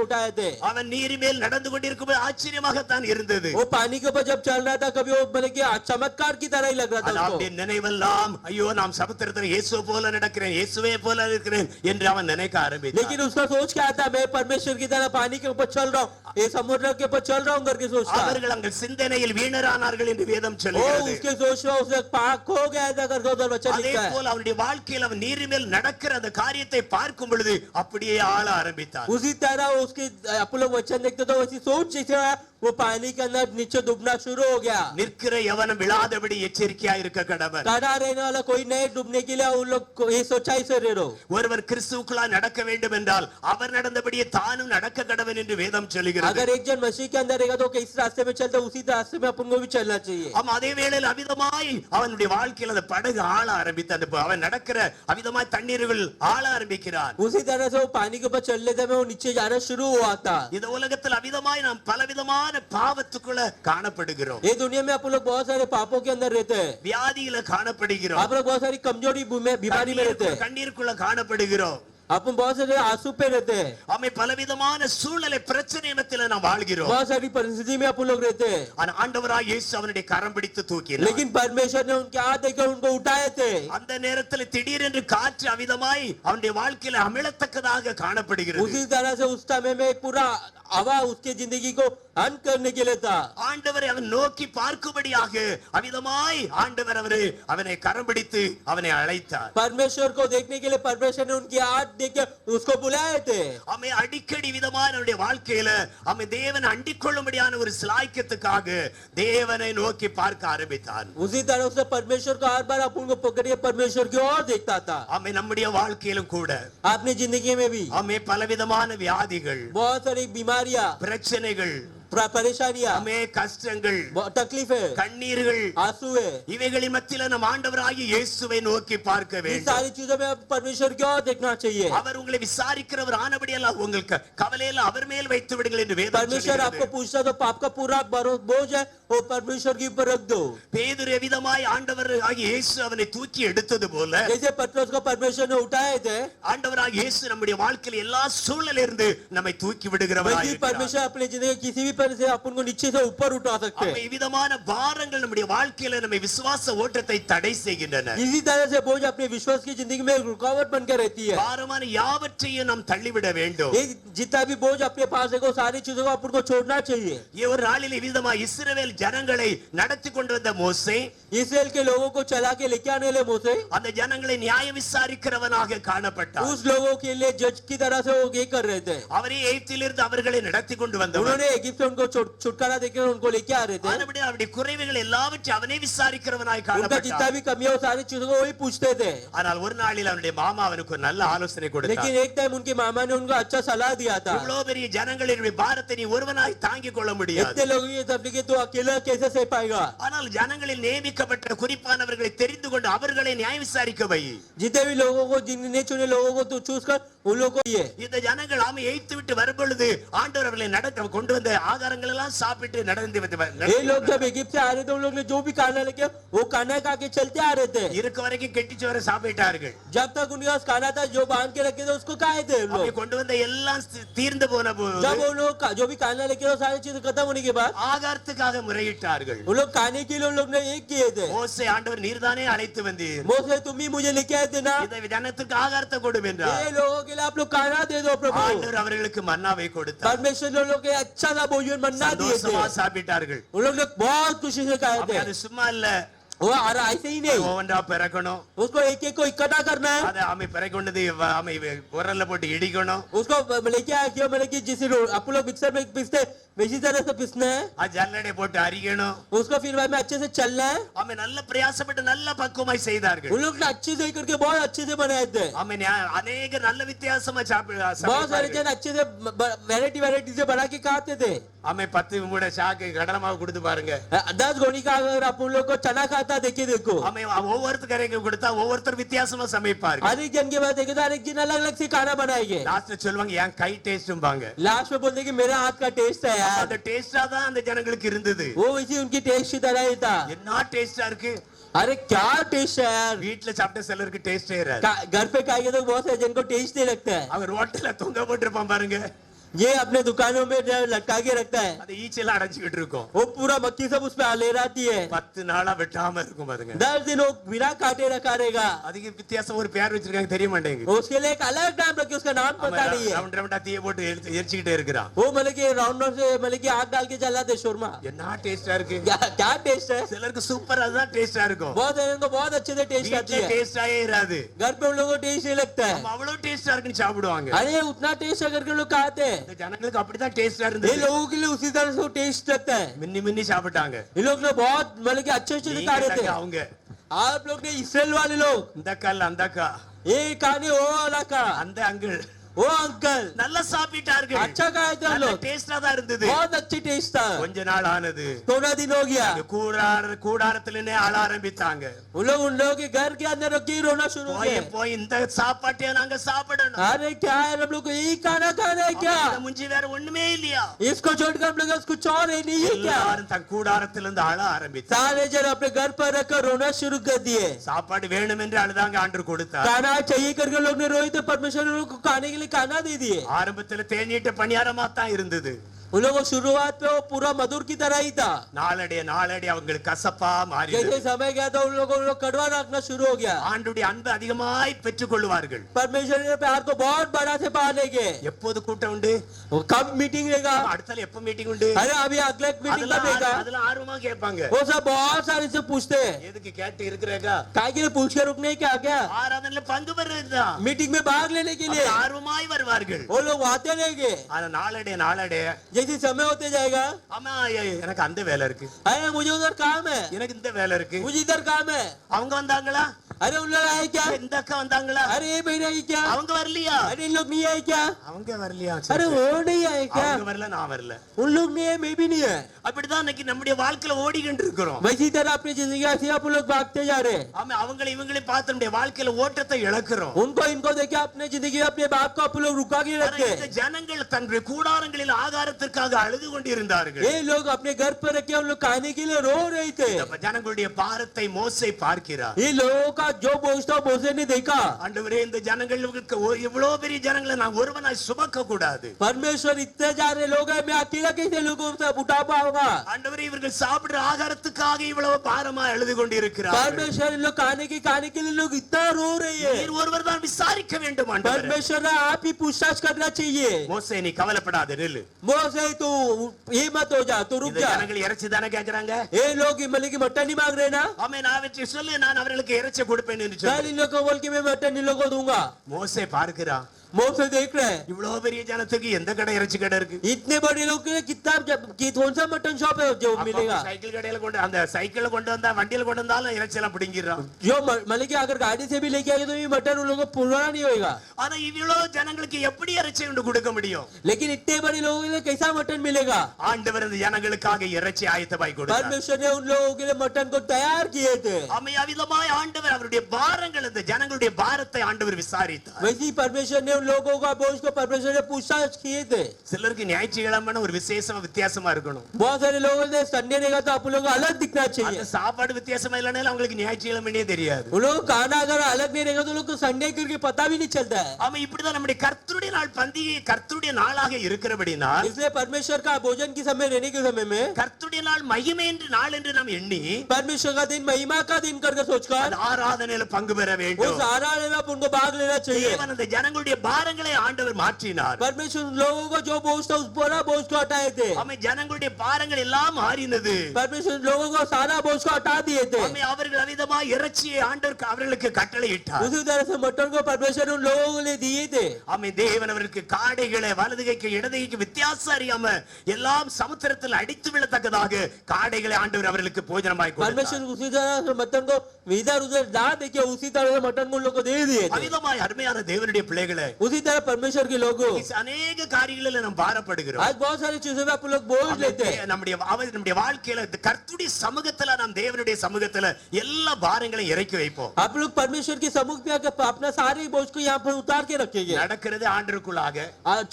उठाए थे। அவன் நீர் மேல் நடந்து கொண்டிருக்கும் போது ஆச்சரியமாகத்தான் இருந்தது. वो पानी के ऊपर जब चल रहा था कभी वो मतलब कि चमत्कार की तरह ही लग रहा था उसको। அவனுடைய நினைவெல்லாம் ஐயோ நாம் சமுத்திரத்தில் இயேசு போல நடக்கிறேன் இயேசுவே போல இருக்கிறேன் என்று அவன் நினைக்க ஆரம்பித்தான். लेकिन उसका सोच क्या था, मैं परमेश्वर की तरह पानी के ऊपर चल रहा हूँ ये समुद्र के ऊपर चल रहा हूँ करके सोचता அவர்கள் அங்கள் சிந்தனையில் வீணரானார்கள் என்று வேதம் ओ சொல்லுகிறது. उसके सोच में उसने पाक हो गया था करके उधर वचन அதே लिखा है போல அவனுடைய வாழ்க்கையில் அவன் நீரின் மேல் நடக்கிற அந்த காரியத்தை பார்க்கும் பொழுது அப்படியே ஆள ஆரம்பித்தான். उसी तरह उसके अपन लोग वचन देखते तो वैसी सोच जैसे वो पानी के अंदर नीचे डूबना शुरू हो गया நிற்கிற எவனும் விழாதபடி எச்சரிக்கையா இருக்க கடவன். खड़ा रहने वाला कोई नहीं डूबने के लिए उन लोग को ये सोचाई से रहो ஒருவர் கிறிஸ்துவுக்குள்ளா நடக்க வேண்டும் என்றால் அவர் நடந்தபடியே தானும் நடக்க கடவன் என்று வேதம் சொல்லுகிறது. अगर एक जन मसीह के अंदर रहेगा तो किस रास्ते में चलता उसी रास्ते में अपन को भी चलना चाहिए ஆமா, அதே வேளையில் அவிதமாய் அவனுடைய வாழ்க்கையில் அந்த படகு ஆள ஆரம்பித்தது. அவன் நடக்கிற அவிதமாய் தண்ணீர்கள் ஆள ஆரம்பிக்கிறான். उसी तरह से वो पानी के ऊपर चलने समय वो नीचे जाना शुरू हुआ था இந்த உலகத்தில் அவிதமாய் நாம் பலவிதமான பாவத்துக்குள்ள காணப்படுகிறோம். ये दुनिया में अपन लोग बहुत सारे पापों के अंदर रहते हैं வியாதியில காணப்படுகிறோம். आप लोग बहुत सारी कमजोरी बीमारी में रहते हैं கண்ணீருக்குள்ள காணப்படுகிறோம். अपन बहुत सारे आंसू पे रहते हैं ஆமை பலவிதமான சூழ்நிலை பிரச்சனை மத்தியில நாம் வாழ்கிறோம். बहुत सारी परिस्थिति में अपन लोग रहते हैं ஆனா ஆண்டவராய் இயேசு அவனுடைய கரம் பிடித்து தூக்கினார். लेकिन परमेश्वर ने उनके हाथ देकर उनको उठाए थे அந்த நேரத்தில் திடீரென்று காற்று அவிதமாய் அவனுடைய வாழ்க்கையில அமிழத்தக்கதாக காணப்படுகிறது. उसी तरह से उस समय में एक पूरा हवा उसके जिंदगी को अंत करने के लिए था ஆண்டவரை அவன் நோக்கி பார்க்கும்படியாக அவிதமாய் ஆண்டவர் அவனை கரம் பிடித்து அவனை அழைத்தார். परमेश्वर को देखने के लिए परमेश्वर ने उनके हाथ देके उसको बुलाए थे அவன் அடிக்கடி விதமான அவனுடைய வாழ்க்கையில அவன் தேவனை அண்டிக் கொள்ளும்படியான ஒரு சிலாய்க்கத்துக்காக தேவனை நோக்கி பார்க்க ஆரம்பித்தான். उसी तरह से परमेश्वर को हर बार अपन को पकड़िए परमेश्वर की ओर देखता था அவன் நம்முடைய வாழ்க்கையிலும் கூட आपने जिंदगी में भी அவன் பலவிதமான வியாதிகள், बहुत सारी बीमारियां பிரச்சனைகள், परेशानियां அவன் கஷ்டங்கள், तकलीफें கண்ணீர்கள், आंसू है இவைகளின் மத்தியில நம் ஆண்டவராகிய இயேசுவை நோக்கி பார்க்க इन வேண்டும். सारी चीजों में परमेश्वर की ओर देखना चाहिए அவர் உங்களை விசாரிக்கிறவர் ஆனபடியால் உங்களுக்கு கவலையில அவர் மேல் வைத்து விடுங்கள் என்று வேதம் परमेश्वर आपको சொல்கிறது. पूछता तो आपका पूरा बोझ है वो परमेश्वर के ऊपर रख दो பேதுரு விதமாய் ஆண்டவர் ஆகிய இயேசு அவனை தூக்கி எடுத்தது போல जैसे पतरस को परमेश्वर ने उठाए थे ஆண்டவராகிய இயேசு நம்முடைய வாழ்க்கையில் எல்லா சூழ்நிலையிலிருந்து நம்மை தூக்கி விடுகிறவராய் वैसे ही இருக்கிறார். परमेश्वर अपने जिंदगी के किसी भी पर से अपन को नीचे से ऊपर उठा सकते हैं அப்ப விதமான பாரங்கள் நம்முடைய வாழ்க்கையில நம்மை விசுவாச ஓட்டத்தை தடை செய்கின்றன. इसी तरह से बोझ अपने विश्वास की जिंदगी में रुकावट बनकर रहती है பாரமான யாவற்றையும் நாம் தள்ளிவிட வேண்டும். ये जितना भी बोझ अपने पास है वो सारी चीजों को अपन को छोड़ना चाहिए ஒரு நாளில் விதமாய் இஸ்ரவேல் ஜனங்களை நடத்தி கொண்டு வந்த மோசே इस्राएल के लोगों को चला के लेके आने वाले मूसा அந்த ஜனங்களை நியாய விசாரிக்கிறவனாக காணப்பட்டார். उस लोगों के लिए जज की तरह से वो ये कर रहे थे அவரே எகிப்திலிருந்து அவர்களை நடத்தி கொண்டு வந்தவர். उन्होंने इजिप्ट से उनको छुटकारा देकर उनको लेके आ रहे थे ஆனபடி அவருடைய குறைவுகள் எல்லாவற்றையும் அவனே விசாரிக்கிறவனாய் उनका जितना காணப்பட்டார். भी कमी है वो सारी चीजों को वही पूछते थे ஆனால் ஒரு நாளில் அவனுடைய மாமா அவனுக்கு ஒரு நல்ல ஆலோசனை கொடுத்தார். लेकिन एक टाइम उनके मामा ने उनको अच्छा सलाह दिया था இவ்வளவு பெரிய ஜனங்களின் பாரத்தை நீ ஒருவனாய் தாங்கிக் கொள்ள முடியாது. इतने लोगों की तबलीग तो अकेला कैसे सह पाएगा ஆனால் ஜனங்களில் நியமிக்கப்பட்ட குறிப்பானவர்களை தெரிந்து கொண்டு அவர்களை நியாய விசாரிக்க வை. जितने भी लोगों को जिन्हें चुने लोगों को तू चूज कर उन लोगों को ये இந்த ஜனங்கள் ஆமை எய்த்து விட்டு வரும்பொழுது ஆண்டவர் அவர்களை நடக்க கொண்டு வந்த ஆகாரங்கள் எல்லாம் சாப்பிட்டு நடந்து ये लोग जब इजिप्ट से आ रहे थे उन लोग ने जो भी खाना लेके वो खाना खा के चलते आ रहे थे இருக்க வரைக்கும் கெட்டிச்சோரை சாப்பிட்டார்கள். जब तक उनके पास खाना था जो बांध के रखे थे उसको खाए थे उन அப்படி लोग கொண்டு வந்த எல்லாம் தீர்ந்து போன போது जब वो लोग जो भी खाना लेके वो सारी चीजें खत्म होने के बाद ஆகாரத்துக்காக முறையிட்டார்கள். वो लोग खाने के लिए उन लोग ने एक किए थे மோசே ஆண்டவர் நீர்தானே அழைத்து வந்தீர், मोसे तुम ही मुझे लेके आए थे ना இந்த ஜனத்துக்கு ஆகாரத்தை கொடும் என்றார். ये लोगों के लिए आप लोग खाना दे दो प्रभु ஆண்டவர் அவர்களுக்கு மன்னாவை கொடுத்தார். परमेश्वर ने लोग अच्छा सा भोजन बनना दिए थे சந்தோஷமா சாப்பிட்டார்கள். उन लोग ने बहुत खुशी से खाए அப்ப थे அது சும்மா இல்ல, वो आ रहा ऐसे ही नहीं ஒவ்வொன்றா பிறக்கணும். उसको एक एक को इकट्ठा करना है அதை ஆமை பிறக்கொண்டது ஆமை உரல்ல போட்டு இடிக்கணும். उसको लेके आया क्यों मैंने कि जिस आप लोग मिक्सर में पीसते वैसी तरह से पीसना है அது ஜல்லடை போட்டு அரிக்கணும். उसको फिर बाद में अच्छे से चलना है ஆமை நல்ல பிரயாசப்பட்டு நல்ல பக்குவமாய் செய்தார்கள். उन लोग ने अच्छे से करके बहुत अच्छे से बनाए थे ஆமை அநேக நல்ல வித்தியாசமா बहुत सारे சாப்பிட்டார்கள். जन अच्छे से वैरायटी से बना के खाते थे ஆமை 10 மூட சாக்கு கடலை மாவு கொடுத்து பாருங்க. 10 गोनी का अगर आप उन लोग को चना खाता देखिए देखो ஆமை ஒவ்வொருத்தருக்கு கொடுத்தா ஒவ்வொருத்தர் வித்தியாசமா சமைப்பார்கள். हर एक जन के बाद देखे तो हर एक जन अलग अलग से खाना बनाएंगे லாஸ்ட்ல சொல்லுவாங்க என் கை டேஸ்ட்பாங்க. लास्ट में बोलते कि मेरा हाथ का टेस्ट है यार அந்த டேஸ்டா தான் அந்த ஜனங்களுக்கு இருந்தது. वो वैसी उनकी टेस्ट की तरह ही था என்ன டேஸ்டா இருக்கு. अरे क्या टेस्ट है यार வீட்ல சாப்பிட்ட சிலருக்கு டேஸ்டே இராது. घर पे खाएंगे तो बहुत से जन को टेस्ट नहीं लगता है அவர் ரோட்ல தொங்க போட்டுருப்பான் பாருங்க. ये अपने दुकानों में जो लटका के रखता है, அது ஈச்செல்லாம் அடைஞ்சுக்கிட்டு இருக்கும். वो पूरा मक्खी सब उसपे ले रहती है. 10 நாளா வெட்டாம இருக்கும் பாருங்க. 10 दिन वो बिना काटे रखा रहेगा. அதுக்கு வித்தியாசம் ஒரு பேர் வச்சிருக்காங்க தெரிய மாட்டேங்குது. उसके लिए एक अलग नाम रखे, उसका नाम पता नहीं है. ரவுண்ட் ரவுண்டா தீய போட்டு எரிச்சிக்கிட்டே இருக்கிறான். वो मतलब कि राउंडर से मतलब कि आग डाल के जलाते शोरमा. என்ன டேஸ்டா இருக்கு. क्या टेस्ट है. சிலருக்கு சூப்பர் அதுதான் டேஸ்டா இருக்கும். बहुत इनको बहुत अच्छे से टेस्ट आती है. டேஸ்டாயே இராது. घर पे उन लोगों को टेस्ट नहीं लगता है. அவ்வளவு டேஸ்டா இருக்குன்னு சாப்பிடுவாங்க. अरे उतना टेस्ट अगर के लोग खाते हैं, இந்த ஜனங்களுக்கு அப்படிதான் டேஸ்டா ये இருந்தது. लोगों के लिए उसी तरह से वो टेस्ट लगता है. மின்னி மின்னி சாப்பிட்டாங்க. ये लोग ने बहुत मतलब कि अच्छे अच्छे खा रहे थे. அவங்க आप लोग ने इसराइल वाले लोग, இந்த கல் அந்த அக்கா ये कहानी वो वाला का, அந்த அங்கிள் वो अंकल நல்லா சாப்பிட்டார்கள். अच्छा खाए थे हम लोग, டேஸ்டா தான் இருந்தது. बहुत अच्छी टेस्ट था. கொஞ்ச நாள் ஆனது. थोड़ा दिन हो गया, கூடாரத்திலே அழ ஆரம்பித்தாங்க. उन लोगों के घर के अंदर रख के रोना शुरू हो गए. போய் இந்த சாப்பாட்டை நாங்க சாப்பிடணும். अरे क्या है, हम लोग को यही खाना खाना है क्या? இத முஞ்சி வேற ஒண்ணுமே இல்லையா? इसको छोड़कर हम लोग कुछ और है नहीं है क्या? எல்லாரும் தன் கூடாரத்திலிருந்து அழ ஆரம்பித்தாங்க. सारे जन अपने घर पर रखकर रोना शुरू कर दिए. சாப்பாடு வேணும் என்று அழுதாங்க. ஆண்டவர் கொடுத்தார். खाना चाहिए करके लोग ने रोए तो परमेश्वर ने उनको खाने के लिए खाना दे दिए. ஆரம்பத்துல தேநீட்ட பணியாரமா தான் இருந்தது. उन लोगों को शुरुआत में वो पूरा मधुर की तरह ही था. நாளடைய அவங்களுக்கு கசப்பா மாறியது. जैसे समय गया तो उन लोगों को कड़वा रखना शुरू हो गया. ஆண்டவருடைய அன்பு அதிகமாய் பெற்றுக்கொள்வார்கள். परमेश्वर के प्यार को बहुत बड़ा से पाने के. எப்போது கூட்டம் உண்டு? कब मीटिंग रहेगा? அடுத்த எப்ப மீட்டிங் உண்டு? अरे अभी अगले मीटिंग कब रहेगा? அதுல ஆர்வமா கேட்பாங்க. वो सब बहुत सारे से पूछते हैं. எதுக்கு கேட்டு இருக்கிறேगा? काय के लिए पूछ के रुकने क्या क्या? ஆராதனையில பங்கு பெறுறதுதான். मीटिंग में भाग लेने के लिए ஆர்வமாய் வருவார்கள். वो लोग आते रहेंगे. ஆனா நாளடைய जैसे समय होते जाएगा, ஆமா எனக்கு அந்த வேலை இருக்கு, अरे मुझे उधर काम है, எனக்கு இந்த வேலை இருக்கு, मुझे इधर काम है. அவங்க வந்தாங்களா? अरे उन लोग आए क्या? இந்த அக்கா வந்தாங்களா? अरे ये बहन आई क्या? அவங்க வரலையா? अरे इन लोग नहीं आए क्या? அவங்க வரலையா? अरे वो नहीं आए क्या? அவங்க வரல, நான் வரல. उन लोग नहीं है, मैं भी नहीं है. அப்படிதான் இன்னைக்கு நம்முடைய வாழ்க்கையில ஓடிக்கிட்டு இருக்கிறோம். वैसी तरह अपनी जिंदगी ऐसे आप लोग भागते जा रहे हैं. ஆமா அவங்களை இவங்களை பார்த்து நம்முடைய வாழ்க்கையில ஓட்டத்தை இழக்கிறோம். उनको इनको देखे अपने जिंदगी में अपने बाप को आप लोग रुका के रखते இந்த हैं. ஜனங்கள் தங்களுடைய கூடாரங்களில் ஆகாரத்திற்காக அழுது கொண்டிருந்தார்கள். ये लोग अपने घर पर रखे उन लोग खाने के लिए रो रहे थे. இந்த ஜனங்களுடைய பாரத்தை மோசே பார்க்கிறார். ये लोगों का जो बोझ था मोसे ने देखा. ஆண்டவரே இந்த ஜனங்களுக்கு இவ்வளவு பெரிய ஜனங்களை நான் ஒருவனாய் சுமக்க கூடாது. परमेश्वर इतने सारे लोग हैं, मैं अकेला कैसे लोगों से उठा पाऊंगा? ஆண்டவரே இவர்கள் சாப்பிடுற ஆகாரத்துக்காக இவ்வளவு பாரமா எழுது கொண்டிருக்கிறார்கள். परमेश्वर इन लोग खाने के लिए लोग इतना रो रहे हैं. நீர் ஒருவர் தான் விசாரிக்க வேண்டும் ஆண்டவரே. परमेश्वर ने आप ही पूछताछ करना चाहिए. மோசே நீ கவலைப்படாத, நில்லு. मोसे तू ये मत हो जा, तू रुक இந்த जा. ஜனங்கள் இறைச்சி தானே கேக்குறாங்க. ये लोग मतलब कि मटन नहीं मांग रहे ना? ஆமென். நான் வெற்றி சொல்லு, நான் அவர்களுக்கு இறைச்சி கொடுப்பேன் என்று कल சொல்லு. इन लोग को बोल के मैं मटन इन लोग को दूंगा. மோசே பார்க்கிறான். मोसे देख रहे हैं இவ்வளவு பெரிய ஜனத்துக்கு எந்த கடை இறைச்சி கடை இருக்கு? इतने बड़े लोग के लिए कितना कौन सा मटन शॉप है जो मिलेगा? சைக்கிள் கடையில கொண்டு அந்த சைக்கிள்ல கொண்டு வந்தா வண்டியில கொண்டு வந்தாலும் இறைச்சி எல்லாம் பிடிங்கிறான். जो मतलब कि अगर गाड़ी से भी लेके आए तो ये मटन उन लोगों को पुराना नहीं होगा. ஆனா இவ்வளவு ஜனங்களுக்கு எப்படி இறைச்சி கொண்டு கொடுக்க முடியும்? लेकिन इतने बड़े लोगों के लिए कैसा मटन मिलेगा? ஆண்டவர் இந்த ஜனங்களுக்காக இறைச்சி ஆயத்தமாய் கொடுத்தார். परमेश्वर ने उन लोगों के लिए मटन को तैयार किए थे. அவிதமாய் ஆண்டவர் அவருடைய பாரங்கள், இந்த ஜனங்களுடைய பாரத்தை ஆண்டவர் விசாரித்தார். वैसे ही परमेश्वर ने उन लोगों का बोझ को परमेश्वर ने पूछताछ किए थे. சிலருக்கு ஞாயிற்றுக்கிழமை ஒரு விசேஷமா வித்தியாசமா இருக்கணும். बहुत सारे लोगों ने संडे रहेगा तो आप लोगों को अलग दिखना அந்த चाहिए. சாப்பாடு வித்தியாசமா இல்லைனாலும் அவங்களுக்கு ஞாயிற்றுக்கிழமையே தெரியாது. उन लोगों का खाना अगर अलग नहीं रहेगा तो लोग को संडे करके पता भी नहीं चलता है. ஆமா இப்படிதான் நம்முடைய கர்த்தருடைய நாள் பண்டிகை கர்த்தருடைய நாளாக இருக்கிறபடினால், इसलिए परमेश्वर का भोजन के समय रहने के समय में கர்த்தருடைய நாள் மகிமை என்று நாள் என்று நாம் எண்ணி परमेश्वर का दिन महिमा का दिन करके सोचकर அந்த ஆராதனையில பங்கு பெற उस வேண்டும். आराधना में उनको भाग लेना चाहिए. தேவன் அந்த ஜனங்களுடைய பாரங்களை ஆண்டவர் மாற்றினார். परमेश्वर उन लोगों को जो बोझ था उस पूरा बोझ को हटाए थे. ஆமே ஜனங்களுடைய பாரங்கள் எல்லாம் மாறினது. परमेश्वर उन लोगों को सारा बोझ को हटा दिए थे. ஆமே அவர்கள் அவிதமாய் இறைச்சியை ஆண்டவர் அவர்களுக்கு கட்டளையிட்டார். उसी तरह से मटन को परमेश्वर उन लोगों को लिए दिए थे. ஆமே தேவன் அவருக்கு காடைகளை வலதுகைக்கு இடதுகைக்கு வித்தியாசம் அறியாம எல்லாம் சமுத்திரத்தில் அடித்து விழத்தக்கதாக காடைகளை ஆண்டவர் அவர்களுக்கு போஜனமாய் கொடுத்தார். परमेश्वर उसी तरह से मटन को इधर उधर ना देके उसी तरह से मटन को उन लोगों को दे दिए थे. அவிதமாய் அருமையான தேவனுடைய பிள்ளைகளே, उसी तरह परमेश्वर के लोगों அநேக காரியங்களில் நாம் பாரப்படுகிறோம். आज बहुत सारी चीजों में आप लोग बोझ लेते हैं. நம்முடைய வாழ்க்கையில கர்த்தருடைய சமூகத்துல நாம் தேவனுடைய சமூகத்துல எல்லா பாரங்களையும் இறக்கி வைப்போம். आप लोग परमेश्वर के सम्मुख में आकर अपना सारे बोझ को यहाँ पर उतार के रखेंगे. நடக்கிறது ஆண்டருக்குள்ளாக,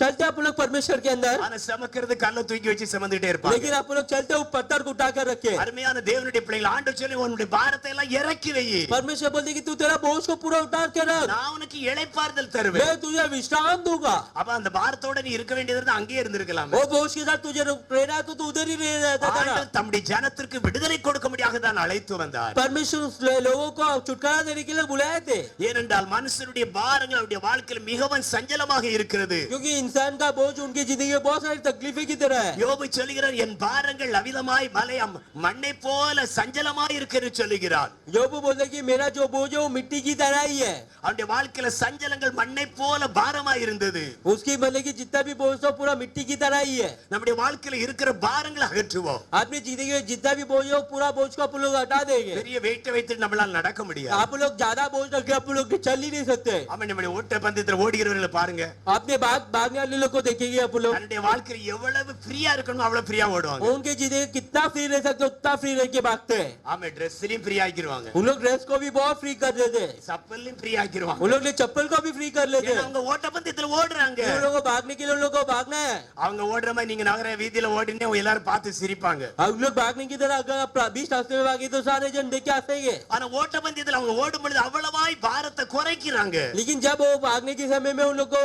चलते आप लोग परमेश्वर के अंदर, ஆனா சமக்கிறது கல்ல தூக்கி வச்சு சுமந்துட்டே இருப்பாங்க. लेकिन आप लोग चलते हो पत्थर को उठा कर रखे. அருமையான தேவனுடைய பிள்ளைகள், ஆண்டவர் சொல்லி உன்னுடைய பாரத்தை எல்லாம் இறக்கி வை. परमेश्वर बोलते कि तू तेरा बोझ को पूरा उतार के रख, நான் உனக்கு இளைப்பாறுதல் தருவேன். मैं तुझे तुझे विश्राम दूंगा। அப்ப அந்த பாரத்தோட நீ இருக்க வேண்டியது இருந்தா அங்கேயே இருந்திருக்கலாம். वो बोझ के साथ तुझे रहना तो तू उधर ही रहता था ना। ஆண்டவர் தம்முடைய ஜனத்திற்கு விடுதலை கொடுக்கும்படியாக தான் அழைத்து வந்தார். परमेश्वर उस लोगों को छुटकारा देने के लिए बुलाए थे। ஏனென்றால் மனுஷனுடைய பாரங்கள் அவருடைய வாழ்க்கையில் மிகவும் சஞ்சலமாக இருக்கிறது. क्योंकि इंसान का बोझ उनकी जिंदगी में बहुत सारी तकलीफें की तरह है। யோபு சொல்கிறார் என் பாரங்கள் அவிதமாய் மலையம் மண்ணை போல சஞ்சலமாய் இருக்கிறது சொல்கிறார். யோபு बोलते कि मेरा जो बोझ है वो मिट्टी की तरह ही है। அவருடைய வாழ்க்கையில சஞ்சலங்கள் மண்ணை போல பாரமாய் இருந்தது. उसकी मतलब कि जितना भी बोझ था पूरा मिट्टी की तरह ही है। நம்முடைய வாழ்க்கையில இருக்கிற பாரங்களை அகற்றுவோம். आपने जिंदगी में जितना भी बोझ है पूरा बोझ को आप लोग हटा देंगे। பெரிய வெயிட் வைத்து நம்மளால நடக்க முடியாது. आप लोग ज्यादा बोझ रख के आप लोग चल ही नहीं सकते। அவன் நம்முடைய ஓட்ட பந்தயத்துல ஓடுகிறவர்களை பாருங்க. आपने भागने वाले लोग को देखेंगे आप लोग। தன்னுடைய வாழ்க்கையில எவ்வளவு ஃப்ரீயா இருக்கணும் அவ்வளவு ஃப்ரீயா ஓடுவாங்க. उनके जिंदगी कितना फ्री रह सकते उतना फ्री रह के भागते हैं। ஆமா ட்ரெஸ்லயும் ஃப்ரீ ஆக்கிடுவாங்க. उन लोग ड्रेस को भी बहुत फ्री कर देते हैं। சப்பல்லையும் ஃப்ரீ ஆக்கிடுவாங்க. उन लोग ने चप्पल को भी फ्री कर लेते ஏன்னா हैं। அவங்க ஓட்ட பந்தயத்துல ஓடுறாங்க. उन लोगों को भागने के लिए उन लोगों को भागना है। அவங்க ஓடுற மாதிரி நீங்க நகர வீதியில ஓடினே எல்லாரும் பார்த்து சிரிப்பாங்க. हम लोग भागने की तरह अगर आप बीच रास्ते में भागे तो सारे जन देख के हंसेंगे। ஆனா ஓட்ட பந்தயத்துல அவங்க ஓடும் பொழுது அவ்வளவாய் பாரத்தை குறைக்கிறாங்க. लेकिन जब वो भागने के समय में उन लोग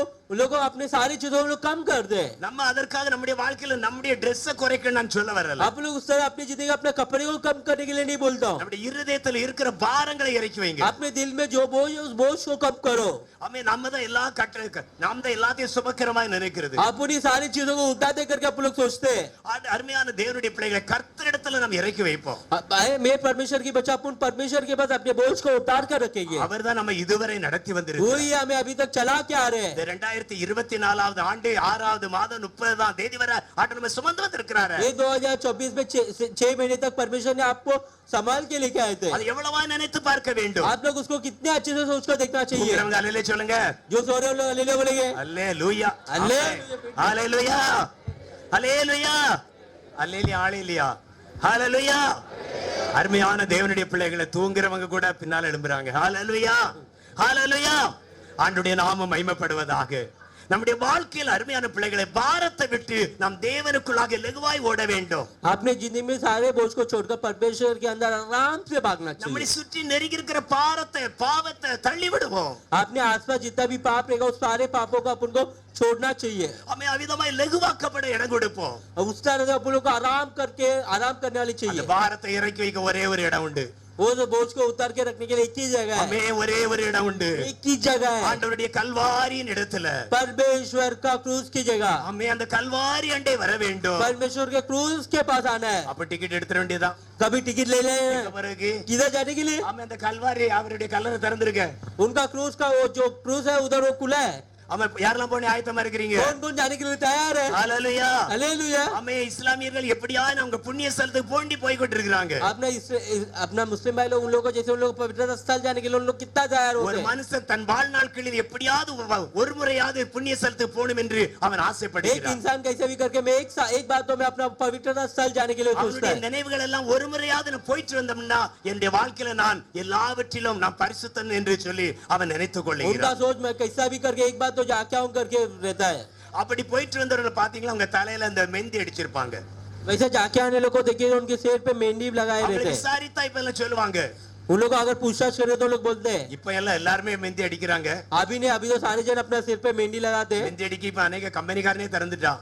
को अपने सारी चीजों लोग कम कर दे। நம்ம அதற்காக நம்முடைய வாழ்க்கையில நம்முடைய ட்ரெஸ்ஸ குறைக்கணும் நான் சொல்ல வரல. आप लोग उस तरह अपनी जिंदगी अपने कपड़े को कम करने के लिए नहीं बोलता हूँ। நம்முடைய இருதயத்துல இருக்கிற பாரங்களை இறக்கி வைங்க. अपने दिल में जो बोझ है उस बोझ को कम करो। ஆமே நம்ம தான் எல்லா நாம தான் எல்லாத்தையும் சுபகரமாய் நினைக்கிறது. आप उन्हीं सारी चीजों को उठा दे करके आप लोग सोचते हैं। அருமையான தேவனுடைய பிள்ளைகளை கர்த்தரிடத்துல நம்ம இறக்கி வைப்போம். मैं परमेश्वर की बच्चा अपन परमेश्वर के पास अपने बोझ को उतार कर रखेंगे। அவர்தான் நம்ம இதுவரை நடத்தி வந்திருக்கிறார். वही हमें अभी तक चला के आ रहे हैं। 2024 ஆண்டு 6வது மாதம் 30ஆம் தேதி வரை ஆண்டு நம்ம சுமந்து வந்திருக்கிறாரு. ये 2024 में 6 महीने तक परमेश्वर ने आपको संभाल के लेके आए थे। அது எவ்வளவா நினைத்து பார்க்க வேண்டும். आप लोग उसको कितने अच्छे से सोच कर देखना चाहिए। அல்லேலூயா சொல்லுங்க. जो सो रहे हो लोग हालेलुया बोलेंगे। அல்லேலூயா हालेलुया அல்லேலூயா அல்லேலூயா அல்லேலூயா அல்லேலூயா ஹalleluya. அருமையான தேவனுடைய பிள்ளைகளை தூங்குறவங்க கூட பின்னால எழும்புறாங்க. ஹalleluya ஹalleluya. ஆண்டவருடைய நாமம் மகிமைப்படுவதாக. நம்முடைய வாழ்க்கையில் அருமையான பிள்ளைகளை பாரத்தை விட்டு நாம் தேவனுக்குள்ளாக லகுவாய் ஓட வேண்டும். अपने जिंदगी में सारे बोझ को छोड़कर परमेश्वर के अंदर आराम से भागना நம்மை चाहिए। சுற்றி நெருங்கி இருக்கிற பாவத்தை தள்ளி விடுவோம். अपने आसपास जितना भी पाप रहेगा उस सारे पापों को अपन को छोड़ना चाहिए। அமே அவிதமாய் லகுவாக்கப்பட இடம் கொடுப்போம். उस तरह से अपन लोग को आराम करने वाली அந்த चाहिए। பாரத்தை இறக்கி வைக்க ஒரே ஒரு இடம் உண்டு. वो जो बोझ को उतार के रखने के लिए एक ही जगह है। அமே ஒரே ஒரு இடம் உண்டு. एक ही जगह है ஆண்டவருடைய கல்வாரியின் இடத்துல. परमेश्वर का क्रूज की जगह। அமே அந்த கல்வாரி அண்டை வர வேண்டும். परमेश्वर के क्रूज के पास आना है। அப்ப டிக்கெட் எடுத்துற வேண்டியதா. कभी टिकट ले ले பிறகு किधर जाने के लिए। அமே அந்த கல்வாரி அவருடைய கல்லறை திறந்திருக்க. उनका क्रूज का वो जो क्रूज है उधर वो खुला है। அமே யாரெல்லாம் போய் ஆயத்தமா இருக்கிறீங்க? कौन जाने के लिए तैयार है। ஹalleluya हालेलुया। அமே இஸ்லாமியர்கள் எப்படியா அவங்க புண்ணிய ஸ்தலத்துக்கு போண்டி போய் கொண்டிருக்காங்க. अपना मुस्लिम भाई लोग उन लोगों को जैसे उन लोग पवित्र स्थल जाने के लिए उन लोग कितना तैयार होते ஒரு हैं। மனுஷன் தன் வாழ்நாட்களில் எப்படியாவது ஒரு முறையாவது புண்ணிய ஸ்தலத்துக்கு போகணும் என்று அவன் एक ஆசைப்படுகிறான். इंसान कैसे भी करके मैं एक बात तो मैं अपना पवित्र स्थल जाने के लिए सोचता அவனுடைய है। நினைவுகள் எல்லாம் ஒரு முறையாவது நான் போயிட்டு வந்தோம்னா என்னுடைய வாழ்க்கையில நான் எல்லாவற்றிலும் நான் பரிசுத்தன் என்று சொல்லி அவன் நினைத்துக் उनका கொள்கிறான். सोच मैं कैसा भी करके एक बात तो जाके आऊं करके रहता है। அப்படி போயிட்டு வந்தவர்கள் பாத்தீங்களா அவங்க தலையில அந்த மெந்தி அடிச்சிருப்பாங்க. वैसे जाके आने लोग को देखिए उनके सिर पे मेहंदी लगाए रहते அவங்களுக்கு हैं। விசாரித்தா இப்ப எல்லாம் சொல்லுவாங்க. उन लोग को अगर पूछताछ करे तो लोग बोलते हैं। இப்ப எல்லாம் எல்லாருமே மெந்தி அடிக்கிறாங்க. अभी तो सारे जन अपना सिर पे मेहंदी लगाते हैं। மெந்தி அடிக்க இப்ப அநேக கம்பெனிக்காரனே திறந்துட்டான்.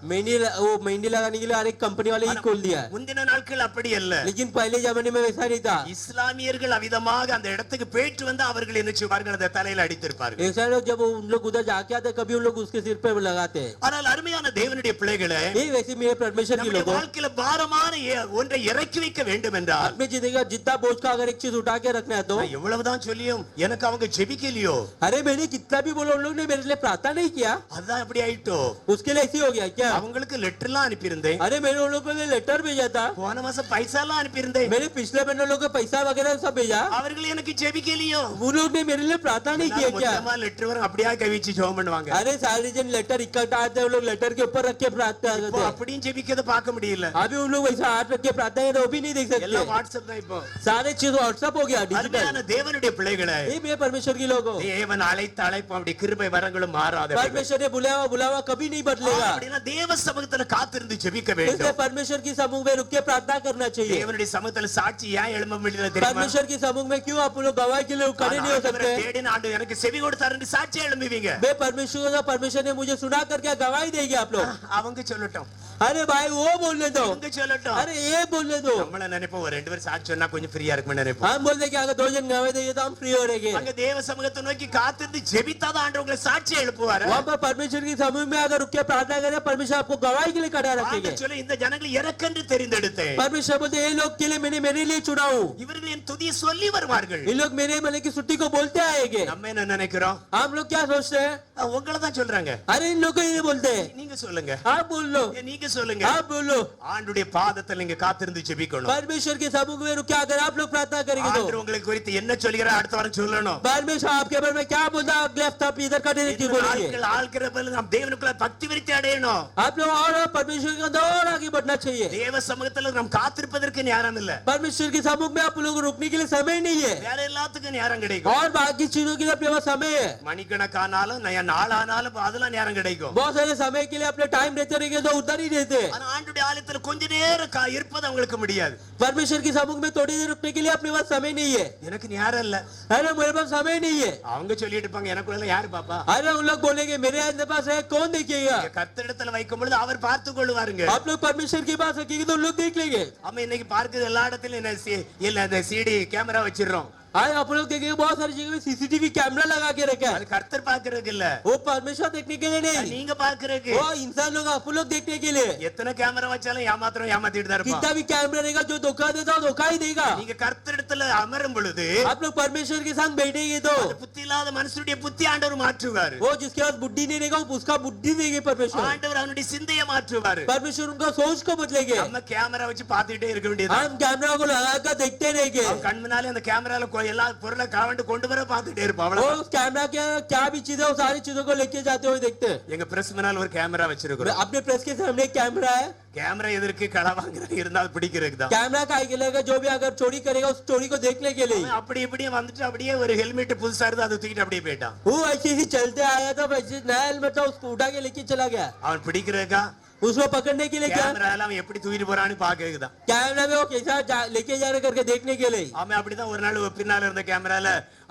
वो मेहंदी लगाने के लिए हर एक कंपनी वाले ही खोल दिया है। முந்தின நாட்கள் அப்படி அல்ல. लेकिन पहले जमाने में वैसा नहीं था। இஸ்லாமியர்கள் அவிதமாக அந்த இடத்துக்கு போயிட்டு வந்து அவர்கள் என்ன செய்வார்கள் அந்த தலையில அடித்திருப்பார்கள். ऐसा लोग जब उन लोग उधर जाके आते कभी उन लोग उसके सिर पे लगाते हैं। ஆனால் அருமையான தேவனுடைய பிள்ளைகளே ये वैसे मेरे परमेश्वर की நம்முடைய लोगों வாழ்க்கையில பாரமான ஒன்றை இறக்கி வைக்க வேண்டும் என்றால் अपनी जिंदगी का जितना बोझ का अगर एक चीज उठा के रखना है तो நான் எவ்வளவுதான் சொல்லியும் எனக்கு அவங்க ஜெபிக்கலையோ. अरे मैंने कितना भी बोला उन लोग ने मेरे लिए प्रार्थना नहीं किया। அதுதான் அப்படி ஆயிட்டோ. उसके लिए ऐसी हो गया क्या। அவங்களுக்கு லெட்டர் எல்லாம் அனுப்பியிருந்தேன். अरे मैंने उन लोगों को लिए लेटर भेजा था। போன மாசம் பைசா எல்லாம் அனுப்பியிருந்தேன். मैंने पिछले महीने लोगों को पैसा वगैरह सब भेजा। அவர்கள் எனக்கு ஜெபிக்கலையோ. वो लोग ने मेरे लिए प्रार्थना नहीं किया क्या। மொத்தமா லெட்டர் வரும் அப்படியே கவிச்சு ஜெபம் பண்ணுவாங்க. अरे सारे जन लेटर इकट्ठा आते हैं वो लोग लेटर के ऊपर रख के प्रार्थना இப்போ करते हैं। அப்படியும் ஜெபிக்கத பார்க்க முடியல. अभी उन लोग वैसा हाथ रख के प्रार्थना वो भी नहीं देख எல்லாம் सकते। வாட்ஸ்அப் தான் இப்போ. सारे चीज व्हाट्सएप हो गया डिजिटल அருமையான தேவனுடைய பிள்ளைகளே, ये मेरे परमेश्वर के लोगों தேவன் அழைத்த அழைப்பு அப்படி கிருபை வரங்களும் மாறாத परमेश्वर ने बुलावा कभी नहीं बदलेगा அப்படினா தேவ சமூகத்துல காத்திருந்து ஜெபிக்க इसलिए வேண்டும். परमेश्वर की समूह में रुक के प्रार्थना करना चाहिए தேவனுடைய சமூகத்துல சாட்சி ஏன் எழும்ப முடியல தெரியுமா? परमेश्वर की समूह में क्यों आप लोग गवाही के लिए खड़े नहीं हो सकते தேடின ஆண்டு எனக்கு செவி கொடுத்தாருன்னு சாட்சி எழும்புவீங்க. वे परमेश्वर ने मुझे सुना करके गवाही देंगे आप लोग அவங்க சொல்லட்டும், अरे भाई वो बोलने दो அவங்க சொல்லட்டும். अरे ये बोलने दो நம்மள நினைப்போம் ஒரு ரெண்டு பேர் சாட்சி சொன்னா கொஞ்சம் ஃப்ரீயா இருக்கும்னு நினைப்போம். हम बोलते कि अगर 2 जन गवाही देंगे तो हम फ्री हो रहेंगे அங்க தேவ சமூகத்தை நோக்கி காத்திருந்து ஜெபித்தாதான் ஆண்டவர் உங்களை சாட்சி எழுப்புவாரு. वहाँ पर परमेश्वर की समूह में अगर रुक के प्रार्थना करें परमेश्वर आपको गवाही के लिए खड़ा रखेंगे ஆண்டவர் சொல்ல இந்த ஜனங்களை எனக்கென்று தெரிந்தெடுத்தேன். परमेश्वर बोलते ये लोग के लिए मैंने मेरे लिए चुना हूँ இவர்கள் என் துதியை சொல்லி வருவார்கள். ये लोग मेरे मतलब की छुट्टी को बोलते आएंगे நம்ம என்ன நினைக்கிறோம்? हम लोग क्या सोचते हैं உங்களை தான் சொல்றாங்க. अरे इन लोग को ये बोलते हैं நீங்க சொல்லுங்க, आप बोल लो நீங்க சொல்லுங்க. आप बोलो ஆண்டுடைய பாதத்தில் நீங்க காத்திருந்து ஜெபிக்கணும். परमेश्वर के समूह में रुक के अगर आप लोग प्रार्थना करेंगे ஆண்டவர் तो உங்களுக்கு குறித்து என்ன சொல்கிறார் அடுத்த வாரம் சொல்லணும். परमेश्वर आपके बारे में क्या बोलता है अगले हफ्ता आप इधर खड़े रहकर बोलिए ஆட்கள் ஆள்கிறப்ப நாம் தேவனுக்குள்ள பக்தி விருத்தி அடையணும். आप लोग और परमेश्वर के अंदर और आगे बढ़ना चाहिए தேவ சமூகத்துல நாம் காத்திருப்பதற்கு நேரம் இல்ல. परमेश्वर के समूह में आप लोग रुकने के लिए समय नहीं है வேற எல்லாத்துக்கும் நேரம் கிடைக்கும். और बाकी चीजों के लिए अपने पास समय है மணிக்கணக்கானாலும் நாளானாலும் அதெல்லாம் நேரம் கிடைக்கும். बहुत सारे समय के लिए अपने टाइम देते रहेंगे तो उधर ही देते ஆனா ஆண்டுடைய ஆலயத்துல கொஞ்ச நேரம் இருப்பது அவங்களுக்கு முடியாது. परमेश्वर की समूह में थोड़ी देर रुकने के लिए अपने पास समय नहीं है எனக்கு நேரம் இல்ல. अरे मेरे पास समय नहीं है அவங்க சொல்லிட்டு இருப்பாங்க எனக்குள்ள யாரு பாப்பா? अरे उन लोग बोलेंगे मेरे अंदर पास है कौन देखेगा கர்த்தரிடத்துல வைக்கும் பொழுது அவர் பார்த்து கொள்வாருங்க. आप लोग परमेश्वर के पास रखेंगे तो उन लोग देख लेंगे நம்ம இன்னைக்கு பார்க்குது எல்லா இடத்துலயும் இல்ல அந்த சிடி கேமரா வச்சிடுறோம். आज आप लोग देखेंगे बहुत सारी जगह में सीसीटीवी कैमरा लगा के रखा அது है கர்த்தர் பாக்குறதுக்கு இல்ல, वो परमेश्वर देखने के लिए नहीं நீங்க பாக்குறதுக்கு. वो इंसान लोग आप लोग देखने के लिए எத்தனை கேமரா வச்சாலும் ஏமாத்திட்டு தான் இருப்பான். कितना भी कैमरा रहेगा जो धोखा देता है धोखा ही देगा நீங்க கர்த்தரிடத்துல அமரும் பொழுது आप लोग परमेश्वर के संग बैठेंगे तो அந்த புத்தி இல்லாத மனுஷனுடைய புத்தி ஆண்டவர் மாற்றுவாரு. वो जिसके पास बुद्धि नहीं रहेगा उसका बुद्धि देंगे परमेश्वर ஆண்டவர் அவனுடைய சிந்தையை மாற்றுவாரு. परमेश्वर उनका सोच को बदलेंगे நம்ம கேமரா வச்சு பார்த்துட்டே இருக்க வேண்டியது. हम कैमरा को लगाकर देखते रहेंगे கண் முன்னாலே அந்த கேமரால எல்லா பொருளை கவண்டு கொண்டு வர பார்த்துட்டே இருப்போம். वो அவ்வளவு उस कैमरा के क्या भी चीजें वो सारी चीजों को लेके जाते हुए देखते हैं எங்க பிரஸ் முன்னால ஒரு கேமரா வச்சிருக்கிறோம். अपने प्रेस के सामने एक कैमरा है கேமரா எதற்கு கள வாங்குறது இருந்தால் பிடிக்கிறதுக்கு தான். कैमरा का लगेगा जो भी अगर चोरी करेगा उस चोरी को देखने के लिए அவன் அப்படி இப்படியே வந்துட்டு அப்படியே ஒரு ஹெல்மெட் புதுசா இருந்து அதை தூக்கிட்டு அப்படியே போயிட்டான். वो ऐसे ही चलते आया था वैसे नया हेलमेट था उसको उठा के लेके चला गया அவன் பிடிக்கிறதுக்கா उसको पकड़ने के लिए क्या கேமரா எல்லாம் அவன் எப்படி தூக்கிட்டு போறான்னு பாக்குறதுதான். कैमरा में वो कैसा लेके जा रहे करके देखने के लिए அவன் அப்படிதான் ஒரு நாள் பின்னால இருந்த கேமரால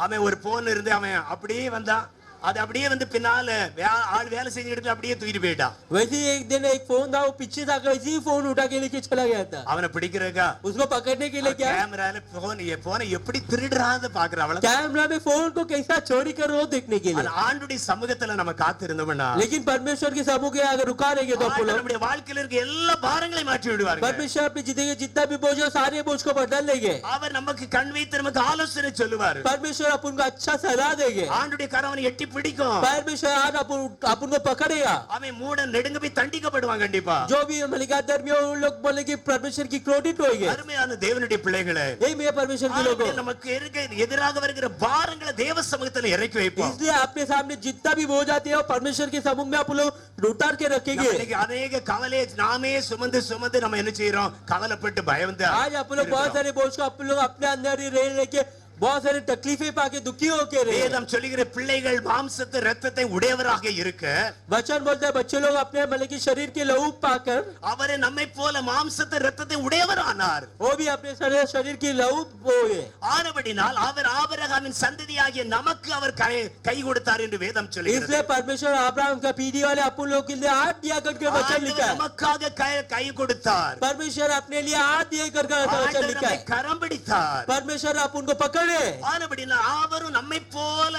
அவன் ஒரு போன் இருந்து அவன் அப்படியே வந்தான். அது அப்படியே வந்து பின்னால ஆள் வேலை செஞ்சுட்டு அப்படியே தூக்கிட்டு போயிட்டான். वैसे ही एक दिन एक फोन था वो पीछे था वैसे ही फोन उठा के लेके चला गया था அவனை பிடிக்கிறதுக்கா उसको पकड़ने के लिए क्या கேமரால போனை எப்படி திருடுறான்னு பாக்குற அவள. कैमरा में फोन को कैसा चोरी कर रहे हो देखने के लिए ஆண்டுடைய சமூகத்துல நம்ம காத்திருந்தோம்னா लेकिन परमेश्वर के समूह के अगर रुका रहेंगे तो ஆண்டவர் நம்முடைய வாழ்க்கையில இருக்க எல்லா பாரங்களையும் மாற்றி விடுவார். परमेश्वर अपनी जिंदगी में जितना भी बोझ है सारे बोझ को बदल लेंगे அவர் நமக்கு கண் வைத்து நமக்கு ஆலோசனை சொல்லுவார். परमेश्वर अपन को अच्छा सलाह देंगे ஆண்டுடைய கரவனை எட்டி பிடிக்கும். परमेश्वर आज अपन को पकड़ेगा அவன் மூட நெடுங்க போய் தண்டிக்கப்படுவான் கண்டிப்பா. जो भी मलिका धर्मी उन लोग बोले कि परमेश्वर की क्रोधित होएंगे அருமையான தேவனுடைய பிள்ளைகளே, यही मेरे परमेश्वर के लोगों நமக்கு இருக்க எதிராக வருகிற பாரங்களை தேவ சமூகத்துல இறக்கி வைப்போம். इसलिए अपने सामने जितना भी बोझ आते हैं परमेश्वर के समूह में आप लोग उतार के रखेंगे இன்னைக்கு अनेक கவலை நாமே சுமந்து நம்ம என்ன செய்றோம்? கவலைப்பட்டு பயந்து आज आप लोग बहुत सारे बोझ को आप लोग अपने अंदर ही रह के बहुत सारी तकलीफें पाके दुखी होके रहे வேதம் சொல்லுகிற பிள்ளைகள் மாம்சத்தை ரத்தத்தை உடையவராக இருக்க वचन बोलते हैं बच्चे लोग अपने मतलब की शरीर के लहू पाकर அவரே நம்மை போல மாம்சத்தை ரத்தத்தை உடையவரானார். वो भी अपने शरीर की लहू हुए ஆனபடினால் அவர் ஆபிரகாமின் சந்ததியாகிய நமக்கு அவர் கை கொடுத்தார் என்று வேதம் சொல்லுகிறது. इसलिए परमेश्वर अब्राहम का पीढ़ी वाले अपन लोग के लिए हाथ दिया करके वचन लिखा है நமக்காக கை கொடுத்தார். परमेश्वर अपने लिए हाथ दिए करके वचन लिखा है கரம் பிடித்தார். परमेश्वर अपन को पकड़े ஆனபடினால் அவரும் நம்மை போல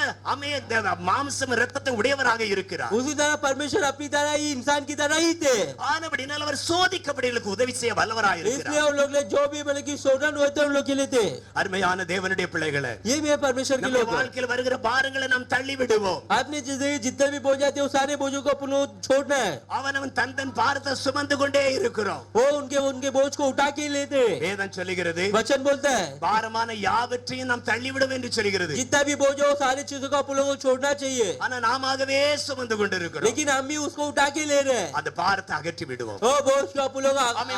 மாம்சம் ரத்தத்தை உடையவராக இருக்கிறார். उसी तरह परमेश्वर अपनी तरह ही इंसान की तरह ही थे ஆனபடினால் அவர் சோதிக்கப்படுகளுக்கு உதவி செய்ய வல்லவராக इसलिए இருக்கிறார். उन लोग ने जो भी मतलब की शोधन हुए थे उन लोग के लिए थे அருமையான தேவனுடைய பிள்ளைகளே, ये मेरे परमेश्वर के நம்ம लोग வாழ்க்கையில் வருகிற பாரங்களை நாம் தள்ளி விடுவோம். आपने जितने भी बोझ आते हैं वो सारे बोझों को अपन लोग छोड़ना है அவனவன் தன் பாரத்தை சுமந்து கொண்டே இருக்கிறோம். वो उनके बोझ को उठा के लेते வேதம் சொல்லுகிறது वचन बोलता है பாரமான யாவற்றையும் நாம் நாம் தள்ளிவிடும் என்று சொல்கிறது. जितना भी बोझ हो सारी चीजों को आप लोगों को छोड़ना चाहिए, ஆனா நாமவே சுமந்து கொண்டிருக்கிறோம். लेकिन हम भी उसको उठा के ले रहे हैं. அந்த பாரத்தை அகற்றி விடுவோம். वो बोझ को आप लोग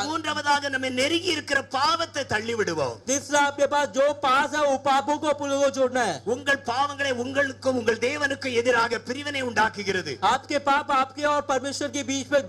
மூன்றாவதாக நம்ம நெருங்கி இருக்கிற பாவத்தை தள்ளி விடுவோம். तीसरा आपके पास जो पास है वो पापों को आप लोगों को छोड़ना है. உங்கள் பாவங்களை உங்களுக்கும் உங்கள் தேவனுக்கும் எதிராக பிரிவினை உண்டாக்குகிறது. आपके पाप आपके और परमेश्वर के बीच में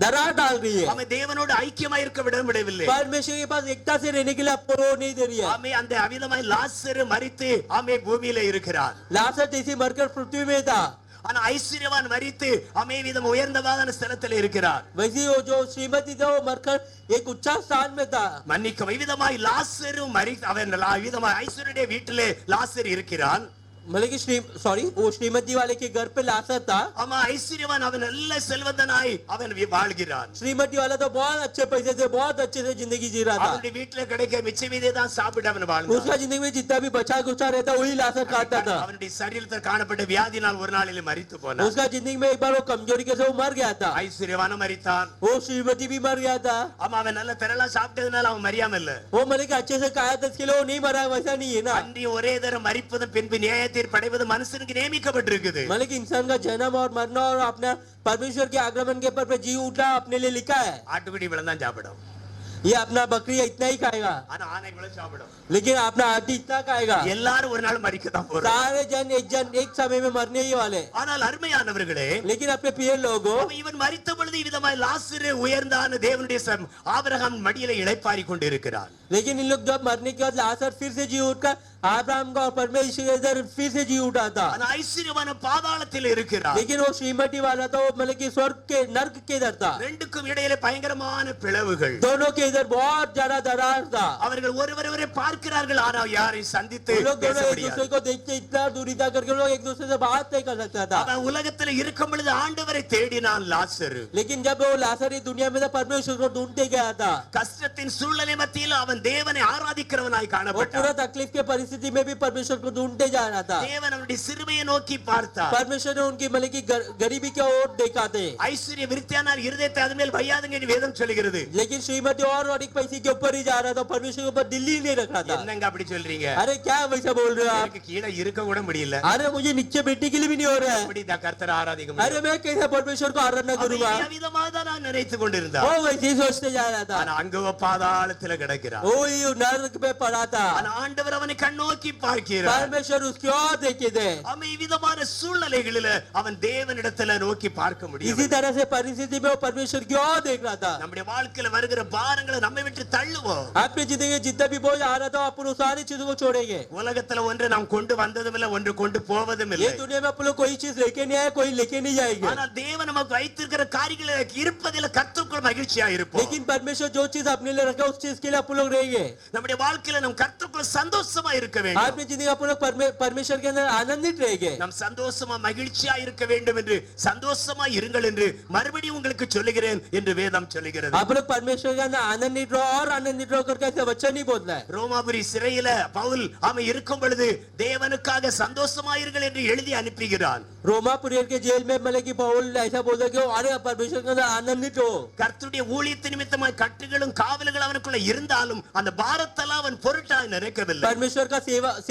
दरार डाल रही है. ஆமே தேவனோடு ஐக்கியமாய் இருக்க விடவில்லை. परमेश्वर के पास एकता से रहने के लिए आपको वो नहीं दे रही है. ஆமே அந்த அவிதமாய் லாசரு மரித்து ஆமே பூமியில இருக்கிறார். लाजर जैसे मरकर पृथ्वी में था, ஆனா ஐஸ்வர்யவான் மரித்து ஆமே விதம் உயர்ந்தவான ஸ்தலத்தில் இருக்கிறார். वैसे वो जो श्रीमती था वो मरकर एक उच्च स्थान में था. மன்னிக்க விதமாய் லாசரு அவன் விதமாய் ஐஸ்வர்யுடைய வீட்டிலே லாசர் இருக்கிறான். मतलब कि वो श्रीमती वाले के घर पे लाशर था. ஆமா ஐஸ்வர்யவான் அவன் நல்ல செல்வந்தனாய் அவன் வாழ்கிறான். श्रीमती वाला तो बहुत अच्छे पैसे से बहुत अच्छे से जिंदगी जी रहा था. அவனுடைய வீட்டிலே கிடைக்க மிச்ச மீதே தான் சாப்பிட்டு அவன் வாழ்ந்தான். उसका जिंदगी में जितना भी बचा कुचा रहता वही लाशर खाता था. அவனுடைய சரீரத்தில் காணப்பட்ட வியாதினால் ஒரு நாளில் மரித்து போனான். उसका जिंदगी में एक बार वो कमजोरी के से वो मर गया था. ஐஸ்வர்யவான் மரித்தான். वो श्रीमती भी मर गया था. ஆமா அவன் நல்ல திரளா சாப்பிட்டதனால அவன் மரியாம இல்ல. वो मतलब कि अच्छे से खाया था इसके लिए वो नहीं मरा, वैसा नहीं है ना. அன்றி ஒரே தரம் மரிப்பதும் பின்பு நியாயத்தீர்ப்பு அடைவதும் மனுஷனுக்கு நியமிக்கப்பட்டிருக்குது. मतलब कि इंसान का जन्म और मरना और अपना परमेश्वर के आगमन के पर जी उठा अपने लिए लिखा है. ஆட்டுக்குடி விளந்தான் சாப்பிடும். ये अपना बकरी इतना ही खाएगा, ஆனா ஆனை விள சாப்பிடும். लेकिन अपना हाथी इतना खाएगा. எல்லாரும் ஒரு நாள் மரிக்க தான் போறாங்க. सारे जन एक समय में मरने ही वाले. ஆனால் அருமையானவர்களே, लेकिन अपने प्रिय लोगों, இவன் மரித்த பொழுது விதமாய் லாசரு உயர்ந்தான தேவனுடைய ஆபிரகாம் மடியிலே இளைப்பாரி கொண்டிருக்கிறான். लेकिन इन लोग जब मरने के बाद लाजर फिर से जी उठकर अब्राहम का और परमेश्वर फिर से जी उठा था. ஆனா ஐஸ்வர்யவான பாதாளத்தில் இருக்கிறான். लेकिन वो श्रीमती वाला था वो मतलब कि स्वर्ग के नर्क के इधर था. ரெண்டுக்கும் இடையிலே பயங்கரமான பிளவுகள். दोनों के इधर बहुत ज्यादा दरार था. அவர்கள் ஒருவரை பார்க்கிறார்கள், ஆனால் யாரை சந்தித்து लोग பேச दोनों एक முடியாது. दूसरे को देखते इतना दूरी था करके लोग एक दूसरे से बात नहीं कर सकता था. அவன் உலகத்தில் இருக்கும் பொழுது ஆண்டவரை தேடினான் லாசரு. लेकिन जब वो लाजर दुनिया में था परमेश्वर को ढूंढते गया था. கஷ்டத்தின் சூழ்நிலை மத்தியில் அவன் தேவனை ஆராதிக்கிறவனாய் वो காணப்பட்டான். पूरा तकलीफ के परिस्थिति में भी परमेश्वर को ढूंढते जा रहा था. தேவன் அவனுடைய சிறுமையை நோக்கி பார்த்தார். परमेश्वर ने उनकी मतलब की गरीबी के ओर देखा थे. ஐஸ்வர்ய விருத்தியானார் இருதயத்தை அதன் மேல் வையாதுங்க என்று வேதம் சொல்கிறது. लेकिन श्रीमती और अधिक पैसे के ऊपर ही जा रहा था, परमेश्वर के ऊपर दिल्ली नहीं रख रहा था. என்னங்க அப்படி சொல்றீங்க? अरे क्या वैसा बोल रहे हो आप? எனக்கு கீழே இருக்க கூட முடியல. अरे मुझे नीचे बैठने के लिए भी नहीं हो रहा है. அப்படி கர்த்தரை ஆராதிக்க अरे मैं कैसे परमेश्वर को आराधना करूंगा? விதமாக தான் நான் நினைத்துக் கொண்டிருந்தேன். वो वैसे ही सोचते जा रहा था. ஆனா அங்க பாதாளத்தில் கிடக்கிறான். वो ही नरक में पड़ा था. ஆனா ஆண்டவர் அவனை கண்ணோக்கி பார்க்கிறார். परमेश्वर उसकी ओर देखे थे. அவன் விதமான சூழ்நிலைகளில அவன் தேவனிடத்துல நோக்கி பார்க்க முடியும். इसी तरह से परिस्थिति में वो परमेश्वर की ओर देख रहा था. நம்முடைய வாழ்க்கையில வருகிற பாரங்களை நம்மை விட்டு தள்ளுவோம். आपने जिंदगी जितना भी बोझ आ रहा था अपन उस सारी चीजों को छोड़ेंगे. உலகத்துல ஒன்று நாம் கொண்டு வந்ததும் இல்ல, ஒன்று கொண்டு போவதும் இல்லை. ये दुनिया में अपन लोग कोई चीज लेके नहीं आए, कोई लेके नहीं जाएंगे. ஆனா தேவன் நமக்கு வைத்திருக்கிற காரியங்களை இருப்பதில கர்த்தருக்குள் மகிழ்ச்சியா இருப்போம். लेकिन परमेश्वर जो चीज अपने लिए रखा उस चीज के लिए अपन लोग रहेंगे. நம்முடைய வாழ்க்கையில நாம் கர்த்தருக்குள் சந்தோஷமா இருக்க வேண்டும். आपने जिंदगी अपन लोग परमेश्वर के अंदर आनंदित रहेंगे. நாம் சந்தோஷமா மகிழ்ச்சியா இருக்க வேண்டும் என்று சந்தோஷமா இருங்கள் என்று மறுபடியும் உங்களுக்கு சொல்லுகிறேன் என்று வேதம் சொல்லுகிறது. आप लोग परमेश्वर के अंदर आनंदित रहो और आनंदित रहो करके ऐसा वचन नहीं बोलना है. ரோமாபுரி சிறையில பவுல் அவன் இருக்கும் பொழுது தேவனுக்காக சந்தோஷமா இருங்கள் என்று எழுதி அனுப்புகிறான். रोमापुरी के जेल में मतलब कि पौल ऐसा बोलता कि अरे परमेश्वर के अंदर आनंदित हो. கர்த்தருடைய ஊழியத்தின் நிமித்தமாய் கட்டுகளும் காவல்களும் அவனுக்குள்ள இருந்தாலும் அந்த பாரத்தெல்லாம் அவன் பொருட்டாய் நினைக்கவில்லை. परमेश्वर का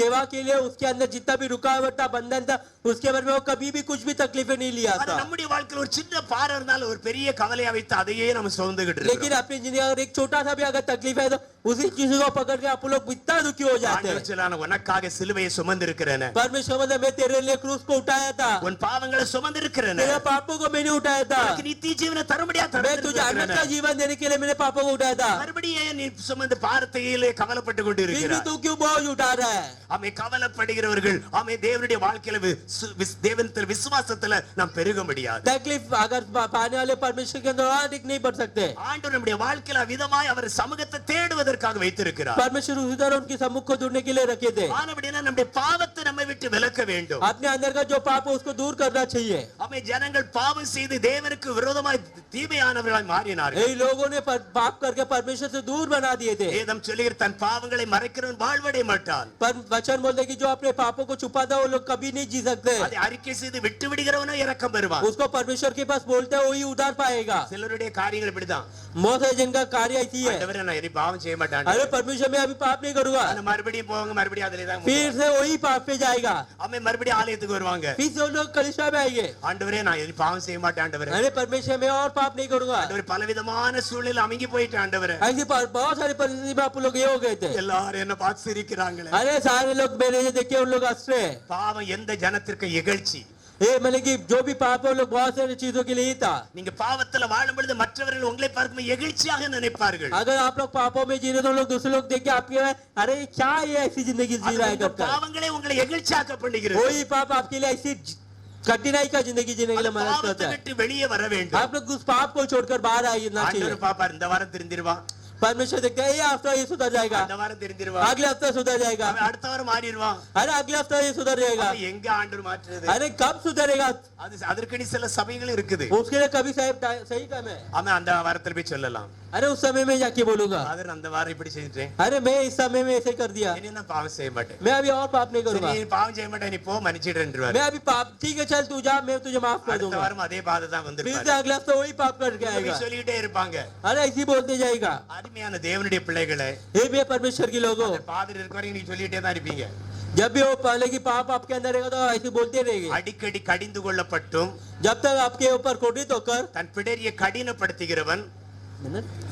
सेवा के लिए उसके अंदर जितना भी रुकावट था, बंधन था, उसके बारे में वो कभी भी कुछ भी तकलीफें नहीं लिया था. நம்முடைய வாழ்க்கையில் ஒரு சின்ன பாரம் இருந்தாலும் ஒரு பெரிய கவலையா வைத்து அதையே நம்ம சுமந்துகிட்டு இருக்கோம். लेकिन अपनी जिंदगी अगर एक छोटा सा भी अगर तकलीफ है तो उसी चीज को पकड़ के आप लोग इतना दुखी हो जाते हैं. நான் உனக்காக சிலுவையை சுமந்திருக்கிறேன். परमेश्वर ने मैं तेरे लिए क्रूस को उठाया था. உன் பாவங்களை சுமந்திருக்கிறேன். तेरे पापों को मैंने उठाया था. உனக்கு நித்திய ஜீவனை தரும்படியா मैं तुझे अनंत का जीवन देने के लिए मैंने पापों को उठाया था. மறுபடியும் நீ சுமந்து பாரத்தையிலே கவலைப்பட்டு கொண்டிருக்கிறாய். तू क्यों बोझ उठा रहा है? ஆமே கவலைப்படுகிறவர்கள் ஆமே தேவனுடைய வாழ்க்கையில தேவனிடத்தில் விசுவாசத்துல நாம் பெருக முடியாது. तकलीफ अगर पाने वाले परमेश्वर के अंदर अधिक नहीं बढ़ सकते. ஆண்டவர் நம்முடைய வாழ்க்கையில விதமாய் அவர் சமூகத்தை தேடுவதற்காக வைத்திருக்கிறார். परमेश्वर उसी तरह उनके सम्मुख को ढूंढने के लिए रखे थे. ஆனபடினா நம்முடைய பாவத்தை நம்மை விட்டு விலக்க வேண்டும். अपने अंदर का जो पाप है उसको दूर करना चाहिए. ஆமே ஜனங்கள் பாவம் செய்து தேவனுக்கு விரோதமாய் தீமையானவர்களாய் மாறினார்கள். ये लोगों ने पाप करके परमेश्वर से दूर बना दिए थे. வேதம் சொல்லுகிறது தன் பாவங்களை மறைக்கிறவன் வாழ்வடைய மாட்டான். पर वचन बोलते कि जो अपने पापों को छुपाता है वो लोग कभी नहीं जी सकते. அதை அறிக்கை செய்து விட்டு விடுகிறவனோ இரக்கம் பெறுவான். उसको परमेश्वर के पास बोलते हैं वही उधार पाएगा. சிலருடைய காரியங்கள் இப்படிதான். बहुत है जिनका कार्य ऐसी है. ஆண்டவரே நான் இனி பாவம் செய்ய மாட்டான். अरे परमेश्वर मैं अभी पाप नहीं करूंगा, ஆனா மறுபடியும் போவாங்க, மறுபடியும் அதிலே தான் फिर से वही पाप पे जाएगा, அவன் மறுபடியும் ஆலயத்துக்கு வருவாங்க. फिर से वो लोग कलीसिया में आएंगे. ஆண்டவரே நான் இனி பாவம் செய்ய மாட்டேன் ஆண்டவரே. अरे परमेश्वर मैं और पाप नहीं करूंगा. ஆண்டவரே பலவிதமான சூழ்நிலை அமுங்கி போயிட்டேன் ஆண்டவரே. ऐसी बहुत सारी परिस्थिति में आप लोग ये हो गए थे. எல்லாரும் என்ன பார்த்து சிரிக்கிறாங்களே. अरे सारे लोग मेरे देख के उन लोग हंस रहे हैं. பாவம் எந்த ஜனத்திற்கு இகழ்ச்சி. ये मतलब कि जो भी पाप है वो लोग बहुत सारी चीजों के लिए ही था. நீங்க பாவத்துல வாழும் பொழுது மற்றவர்கள் உங்களை பார்க்கும்போது எகிழ்ச்சியாக நினைப்பார்கள். अगर आप लोग पापों में जी रहे तो लोग दूसरे लोग देख के आपके अरे क्या ये ऐसी जिंदगी जी रहा है करता है. பாவங்களே உங்களை எகிழ்ச்சியாக்க பண்ணுகிறது. वही पाप आपके लिए ऐसी कठिनाई का जिंदगी जीने के लिए मदद करता है. விட்டு வெளியே வர வேண்டும். आप लोग उस पाप को छोड़कर बाहर आना चाहिए. ஆண்டவர் பாப்பார் இந்த வாரம் திருந்திடுவான். परमेश्वर देखते हैं ये हफ्ता ये सुधर जाएगा, இந்த வாரம் திருந்திடுவான். अगले हफ्ते सुधर जाएगा, அடுத்த வாரம் மாறிடுவான். अरे अगले हफ्ते ये सुधर जाएगा. எங்க ஆண்டவர் மாற்றுறது? अरे कब सुधरेगा? அது அதற்கடி சில சபைகள் இருக்குது. उसके लिए कभी सही काम है. ஆமா அந்த வாரத்துல போய் சொல்லலாம். अरे उस समय में जाके बोलूंगा, ஃாதர் அந்த வாரம் இப்படி செஞ்சிட்டேன். अरे मैं इस समय में ऐसे कर दिया, இனி நான் பாவம் செய்ய மாட்டேன். मैं अभी और पाप नहीं करूंगा. நீ பாவம் செய்ய மாட்டே, நீ போ மன்னிச்சிடுன்றார். मैं अभी पाप ठीक है चल तू जा, मैं तुझे माफ कर அடுத்த दूंगा. வாரம் அதே பாதை தான் फिर வந்திருப்பாரு. से अगले हफ्ते वही पाप करके आएगा. சொல்லிட்டே இருப்பாங்க. अरे ऐसी बोलते जाएगा. அருமையான தேவனுடைய பிள்ளைகளே, हे भी परमेश्वर के लोगों, பாதர் இருக்க வரைக்கும் நீ சொல்லிட்டே தான் இருப்பீங்க. जब भी वो पहले की पाप आपके अंदर रहेगा तो ऐसे बोलते रहेंगे. அடிக்கடி கடிந்து கொள்ளப்பட்டும் जब तक आपके ऊपर कोटित होकर தன் பிடரியை கடினப்படுத்துகிறவன்,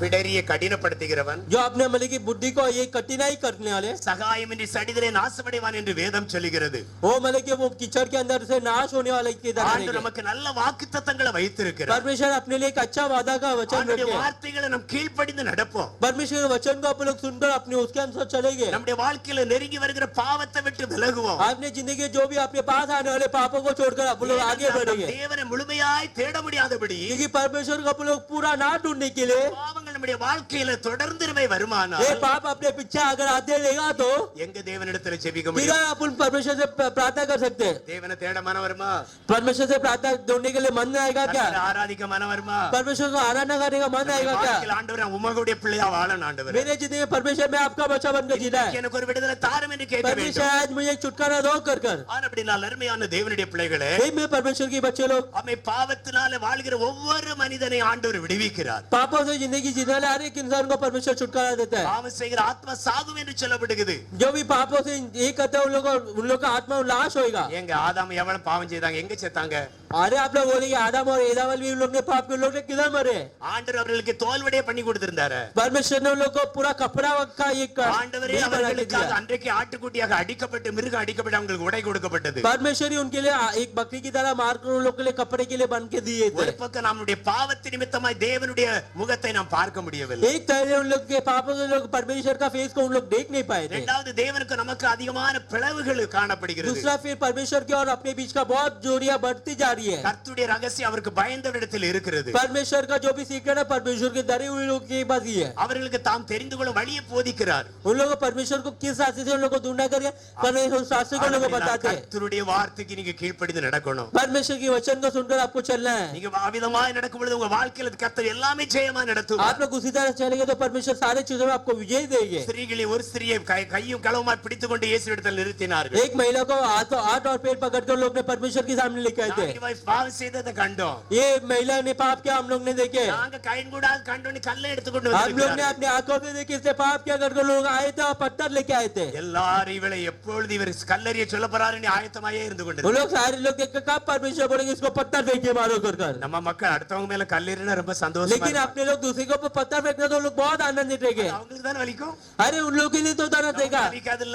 பிடரியை கடினப்படுத்துகிறவன், जो आपने मतलब की बुद्धि को ये कठिनाई करने वाले, சகாயமின்றி சடிதிலே நாசமடைவான் என்று வேதம் சொல்லுகிறது. वो मतलब कि वो कीचड़ के अंदर से नाश होने वाले की तरह ஆண்டவர் रहेंगे. நமக்கு நல்ல வாக்குத்தத்தங்களை வைத்திருக்கிறார். परमेश्वर अपने लिए एक अच्छा वादा का वचन அவருடைய रखे. வார்த்தைகளை நாம் கீழ்ப்படிந்து நடப்போம். परमेश्वर के वचन को आप लोग सुनकर अपने उसके अनुसार चलेंगे. நம்முடைய வாழ்க்கையில நெருங்கி வருகிற பாவத்தை விட்டு விலகுவோம். आपने जिंदगी जो भी आपके पास आने वाले पापों को छोड़कर आप लोग आगे बढ़ेंगे. தேவனை முழுமையாய் தேட முடியாதபடி क्योंकि परमेश्वर को आप लोग पूरा ना ढूंढने के लिए பாவங்கள் நம்முடைய வாழ்க்கையில தொடர்ந்து வருமானால் ये पाप अपने पीछे अगर आते रहेगा तो எங்க தேவனிடத்துல ஜெபிக்க फिर முடியும்? आप उन परमेश्वर से प्रार्थना कर सकते हैं. தேவனை தேட மனம் வருமா? परमेश्वर से प्रार्थना ढूंढने के लिए मन आएगा क्या? கர்த்தரை ஆராதிக்க மனம் வருமா? परमेश्वर को आराधना करने का मन आएगा क्या? வாழ்க்கையில ஆண்டவரே உமகுடைய பிள்ளையா வாழணும் ஆண்டவரே. मेरे जिंदगी में परमेश्वर में आपका बच्चा बनकर जीना है. எனக்கு ஒரு விடுதலை தாரும் என்று கேட்க परमेश्वर வேண்டும். आज मुझे छुटकारा दो कर ஆனா அப்படி நான் அருமையான தேவனுடைய பிள்ளைகளே, हे मैं परमेश्वर के बच्चे लोग, அம்மை பாவத்தினால வாழ்கிற ஒவ்வொரு மனிதனை ஆண்டவர் விடுவிக்கிறார். पापों से जिंदगी जीने वाले हर एक इंसान को परमेश्वर छुटकारा देता है. பாவம் செய்கிற ஆத்மா சாகும் என்று சொல்லப்படுகிறது. जो भी पापों से ये करता है उन लोग का आत्मा नाश होएगा. எங்க ஆதாம் எவ்வளவு பாவம் செய்தாங்க, எங்க செத்தாங்க? अरे आप लोग बोलेंगे आदम और एदावल भी उन लोग ने पाप के उन लोग ने किधर मरे? ஆண்டவர் அவர்களுக்கு தோல்வடைய பண்ணி கொடுத்திருந்தாரு. परमेश्वर ने उन लोग को पूरा कपड़ा का एक ஆண்டவரே नहीं बना के அவர்களுக்காக दिया. அன்றைக்கு ஆட்டுக்குட்டியாக அடிக்கப்பட்டு மிருகம் அடிக்கப்பட்டு அவங்களுக்கு உடை கொடுக்கப்பட்டது. परमेश्वर ही उनके लिए एक बकरी की तरह मारकर उन लोग के लिए कपड़े के लिए बन के दिए थे. ஒரு பக்கம் நம்முடைய பாவத்தின் நிமித்தமாய் தேவனுடைய முகத்தை நாம் பார்க்க முடியவில்லை. एक तरह उन लोग के पापों से लोग परमेश्वर का फेस को उन लोग देख नहीं पाए थे. இரண்டாவது தேவனுக்கு நமக்கு அதிகமான பிளவுகள் காணப்படுகிறது. दूसरा फिर परमेश्वर के और अपने बीच का बहुत जोड़ियां बढ़ती जा रही है. கர்த்தருடைய ரகசியம் அவருக்கு பயந்தவரிடத்தில் இருக்கிறது. परमेश्वर का जो भी सीक्रेट है परमेश्वर के डरे हुए लोग के पास ही है. அவர்களுக்கு தாம் தெரிந்து கொள்ள வழியை போதிக்கிறார். उन लोगों को परमेश्वर को किस रास्ते से उन लोगों को ढूंढना करिए, परमेश्वर उस रास्ते को उन लोगों को बताते हैं. கர்த்தருடைய வார்த்தைக்கு நீங்க கீழ்ப்படிந்து நடக்கணும். परमेश्वर के वचन को सुनकर आपको चलना है. நீங்க அவிதமாய் நடக்கும் பொழுது உங்க வாழ்க்கையில கர்த்தர் எல்லாமே ஜெயமா நடத்துவார். आप लोग उसी तरह चलेंगे तो परमेश्वर सारे चीजों में आपको विजय देंगे. ஸ்திரீகளை ஒரு ஸ்திரியை கையும் களவுமாய் பிடித்துக்கொண்டு இயேசுவிடத்தில் நிறுத்தினார்கள். एक महिला को हाथ और पेट पकड़कर लोग ने परमेश्वर के सामने लेके आए थे. பாவம் செய்ததை கண்டோம். ये महिला ने पाप किया, हम लोग ने देखे. நாங்க கையின் கூட கண்டோன்னு கல்லை எடுத்துக்கொண்டு हम लोग ने வந்திருக்கிறார்கள். अपने आंखों से देखे इसने पाप किया करके लोग आए थे और पत्थर लेके आए थे. எல்லாரும் இவளை எப்பொழுது இவர் கல்லறிய சொல்ல போறாருன்னு ஆயத்தமாயே இருந்து वो கொண்டிருந்தார். लोग सारे लोग देख कर कब परमेश्वर बोलेंगे इसको पत्थर फेंक के मारो कर. நம்ம மக்கள் அடுத்தவங்க மேல கல்லெறினா ரொம்ப சந்தோஷமா लेकिन अपने लोग दूसरे के ऊपर पत्थर फेंकना तो लोग बहुत आनंदित रहेंगे. அவங்களுக்கு தானே வலிக்கும். अरे उन लोग के लिए तो दर्द देगा,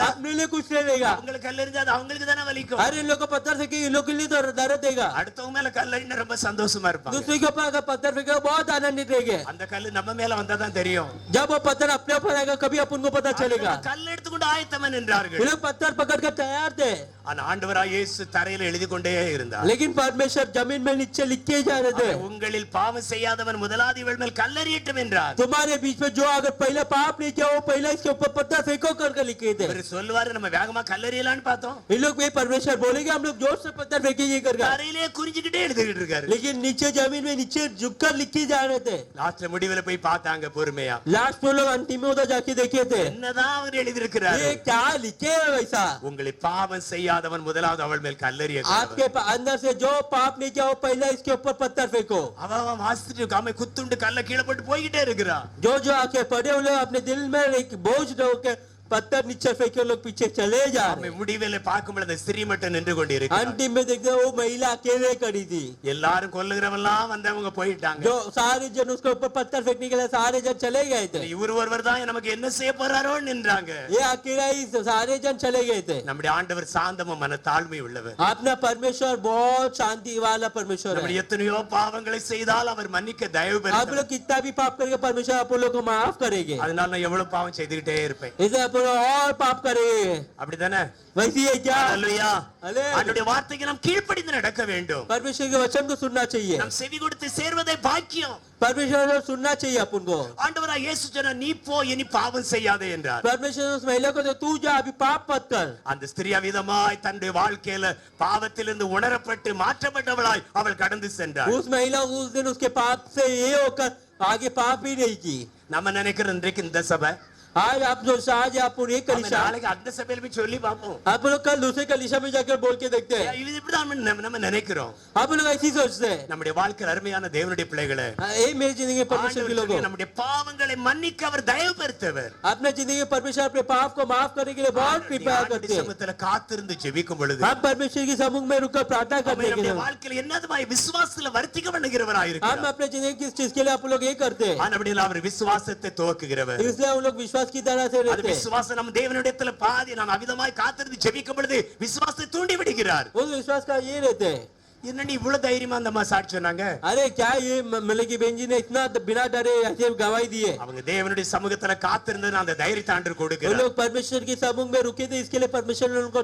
अपने लिए कुछ नहीं देगा. அவங்களுக்கு கல்லெறிஞ்சா அது அவங்களுக்கு தானே வலிக்கும். अरे इन लोग को पत्थर फेंके इन लोग के लिए तो दर्द देगा. அடுத்தவங்க மேல கல்லெறினா ரொம்ப சந்தோஷமா இருப்பாங்க. दूसरे के ऊपर अगर पत्थर फेंके बहुत आनंदित रहेंगे. அந்த கல்லு நம்ம மேல வந்தா தான் தெரியும். जब वो पत्थर अपने ऊपर आएगा कभी अपन को पता चलेगा. கல் எடுத்துக்கொண்டு ஆயத்தமா நின்றார்கள். ये लोग पत्थर पकड़ कर तैयार थे. ஆனா ஆண்டவராய் இயேசு தரையில எழுதி கொண்டே இருந்தார். लेकिन परमेश्वर जमीन में नीचे लिख के जा रहे थे. உங்களில் பாவம் செய்யாதவன் முதலாவது இவள் மேல் கல்லெறியட்டும் என்றார். तुम्हारे बीच में जो अगर पहले पाप नहीं किया वो पहले इसके ऊपर पत्थर फेंको करके लिखे थे. இவர் சொல்லுவாரு நம்ம வேகமா கல்லெறியலான்னு பார்த்தோம். ये लोग भी परमेश्वर बोलेंगे हम लोग जोर से पत्थर फेंकेंगे करके. தரையிலே குறிஞ்சிக்கிட்டே எழுதிட்டு இருக்காரு. लेकिन नीचे जमीन में नीचे झुककर लिख के जा रहे थे. லாஸ்ட்ல முடிவுல போய் பார்த்தாங்க பொறுமையா. लास्ट में लोग अंतिम में उधर जाके देखे थे என்னதான் அவர் எழுதி இருக்கிறாரு. ये क्या लिखे है वैसा. உங்களை பாவம் செய்யாத செய்யாதவன் முதலாவது அவள் மேல் கல்லெறிய आपके अंदर से जो पाप नहीं किया वो पहले इसके ऊपर पत्थर फेंको। அவன் வாசிட்டு காம குத்துண்டு கல்ல கீழே போட்டு போய்கிட்டே இருக்கிறான். जो जो आके पड़े हुए अपने दिल में एक बोझ ढोके पत्थर नीचे फेंके लोग पीछे चले जा रहे। முடிவிலே பார்க்கும்போது அந்த ஸ்திரீ மட்டும் நின்று கொண்டிருக்கிறாள். अंतिम में देखते वो महिला अकेले खड़ी थी। எல்லாரும் கொல்லுகிறவெல்லாம் வந்தவங்க போயிட்டாங்க. जो सारे जन उसके ऊपर पत्थर फेंकने के लिए सारे जन चले गए थे। இவர் ஒருவர் தான் நமக்கு என்ன செய்ய போறாரோ நின்றாங்க. ये अकेला ही सारे जन चले गए थे। நம்முடைய ஆண்டவர் சாந்தமும் மனத்தாழ்மை உள்ளவர். अपना परमेश्वर बहुत शांति वाला परमेश्वर है। நம்முடைய எத்தனையோ பாவங்களை செய்தால் அவர் மன்னிக்க தயவு आप பெறுகிறார். लोग कितना भी पाप करेंगे परमेश्वर आप लोगों को माफ करेंगे। அதனால நான் எவ்வளவு பாவம் செய்துகிட்டே இருப்பேன். इसे आप लोग और पाप करेंगे। அப்படிதானே? वैसी है क्या? அல்லேலூயா. हालेलुया। ஆண்டவருடைய வார்த்தைக்கு நாம் கீழ்ப்படிந்து நடக்க வேண்டும். परमेश्वर के वचन को सुनना चाहिए। நாம் செவி கொடுத்து சேர்வதே பாக்கியம். परमेश्वर को सुनना चाहिए अपन को। ஆண்டவராகிய இயேசு சொன்னார், நீ போ, இனி பாவம் செய்யாதே என்றார். परमेश्वर उस महिला को तू जा अभी पाप मत कर। அந்த ஸ்திரீ விதமாய் தன்னுடைய வாழ்க்கையில பாவத்திலிருந்து உணரப்பட்டு மாற்றப்பட்டவளாய் அவள் கடந்து சென்றாள். उस महिला उस दिन उसके पाप से ये होकर आगे पाप ही नहीं की। நம்ம நினைக்கிறோம் இன்றைக்கு இந்த சபை, आज आप जो आज आप एक நம்ம कलीसिया நாளைக்கு அந்த சபையில போய் சொல்லி பார்ப்போம். आप लोग कल दूसरे कलीसिया में जाकर बोल के देखते हैं। இது இப்படிதான் நம்ம நினைக்கிறோம். आप लोग ऐसी सोचते हैं। நம்முடைய வாழ்க்கையில் அருமையான தேவனுடைய பிள்ளைகளே, ये मेरी जिंदगी में परमेश्वर के ஆண்டவர் लोगों நம்முடைய பாவங்களை மன்னிக்க அவர் தயவு பெறுத்தவர். अपने जिंदगी में परमेश्वर अपने पाप को माफ करने के लिए बहुत कृपा करते हैं। சமூகத்துல காத்திருந்து ஜெபிக்கும் பொழுது हम परमेश्वर की सम्मुख में रुककर प्रार्थना करने के நம்முடைய लिए வாழ்க்கையில் என்னதுமாய் விசுவாசத்துல வர்த்திக்க பண்ணுகிறவராய் இருக்கிறார். हम अपने जिंदगी किस चीज के लिए आप लोग ये करते हैं। ஆனபடியால் அவர் விசுவாசத்தை துவக்குகிறவர். इसलिए हम लोग विश्वास की तरह से அது रहते हैं। விசுவாசம் நம்ம தேவனிடத்துல பாதி நாம் அவிதமாய் காத்திருந்து ஜெபிக்கும் பொழுது விசுவாசத்தை தூண்டி விடுகிறார். उस विश्वास का ये रहते हैं। என்ன நீ இவ்வளவு தைரியமா அந்த அம்மா சாட்சி சொன்னாங்க? अरे क्या ये मतलब की बहन जी ने इतना बिना डरे ऐसे गवाही दी है। அவங்க தேவனுடைய சமூகத்துல காத்திருந்து அந்த தைரியத்தை ஆண்டவர் वो கொடுக்கிறார். लोग परमेश्वर के सम्मुख में रुके थे, इसके लिए परमेश्वर ने उनको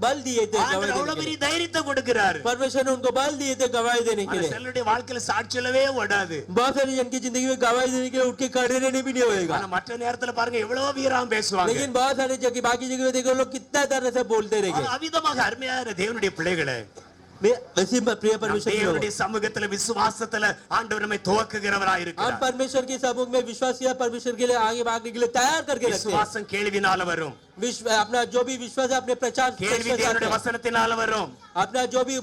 बल दिए थे ஆண்டவர் गवाही அவ்வளவு देने के பெரிய लिए। தைரியத்தை கொடுக்கிறார். परमेश्वर ने उनको बल दिए थे गवाही देने के ஆனா लिए। சிலருடைய வாழ்க்கையில சாட்சி சொல்லவே ஓடாது. बहुत सारी जन की जिंदगी में गवाही देने के लिए उठ के खड़े रहने भी नहीं होएगा। ஆனா மற்ற நேரத்துல பாருங்க எவ்வளவு வீரம் பேசுவாங்க. लेकिन बहुत सारे जगह बाकी जगह में देखो लोग कितना तरह से बोलते रहेंगे। ஆனா அவிதமாக அருமையான தேவனுடைய பிள்ளைகளே, वैसे प्रिय परमेश्वर के लोग, தேவனுடைய சமூகத்துல விசுவாசத்துல ஆண்டவர் நம்மை துவக்குகிறவராய் हम இருக்கிறார். परमेश्वर के सम्मुख में विश्वास किया, परमेश्वर के लिए आगे भागने के लिए तैयार करके रखते हैं। விசுவாசம் கேள்வினால வரும். अपना जो भी विश्वास है अपने प्रचार கேள்வி தேவனுடைய வசனத்தினால வரும். अपना जो भी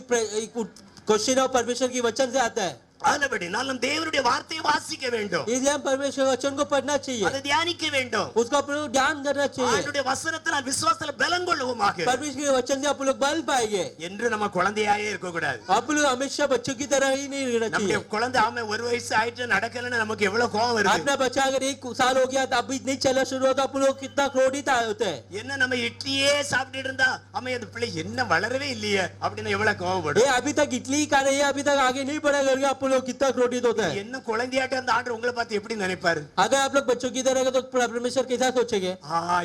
क्वेश्चन है परमेश्वर की वचन से आता है। ஆனபடியால் நாம் தேவனுடைய வார்த்தையை வாசிக்க வேண்டும். इसलिए हम परमेश्वर वचन को पढ़ना चाहिए, அதை தியானிக்க வேண்டும். उसका अपन लोग ध्यान करना चाहिए। ஆண்டவருடைய வசனத்தினால் விசுவாசத்துல பலம் கொள்ளுவோமாக परमेश्वर के वचन से आप लोग बल पाएंगे। என்று நம்ம குழந்தையாயே இருக்க கூடாது. आप लोग हमेशा बच्चों की तरह ही नहीं रहना நம்முடைய चाहिए। குழந்தை ஆமே ஒரு வயசு ஆயிட்டு நடக்கலன்னு நமக்கு எவ்வளவு கோபம் வருது. अपना बच्चा अगर 1 साल हो गया तो अभी नहीं चला शुरू होता, आप लोग कितना क्रोधित होते हैं। என்ன நம்ம இட்லியே சாப்பிட்டு இருந்தா அம்மா அந்த பிள்ளை என்ன வளரவே இல்லையே அப்படின்னு எவ்வளவு கோபப்படும். ये अभी तक इडली खा रही है, अभी तक आगे नहीं बढ़ा करके आप लोग कितना क्रोधित होता है। என்ன குழந்தையாட்ட அந்த ஆண்டவர் உங்களை பார்த்து எப்படி நினைப்பாரு? अगर आप लोग बच्चों की तरह तो परमेश्वर कैसा सोचेंगे?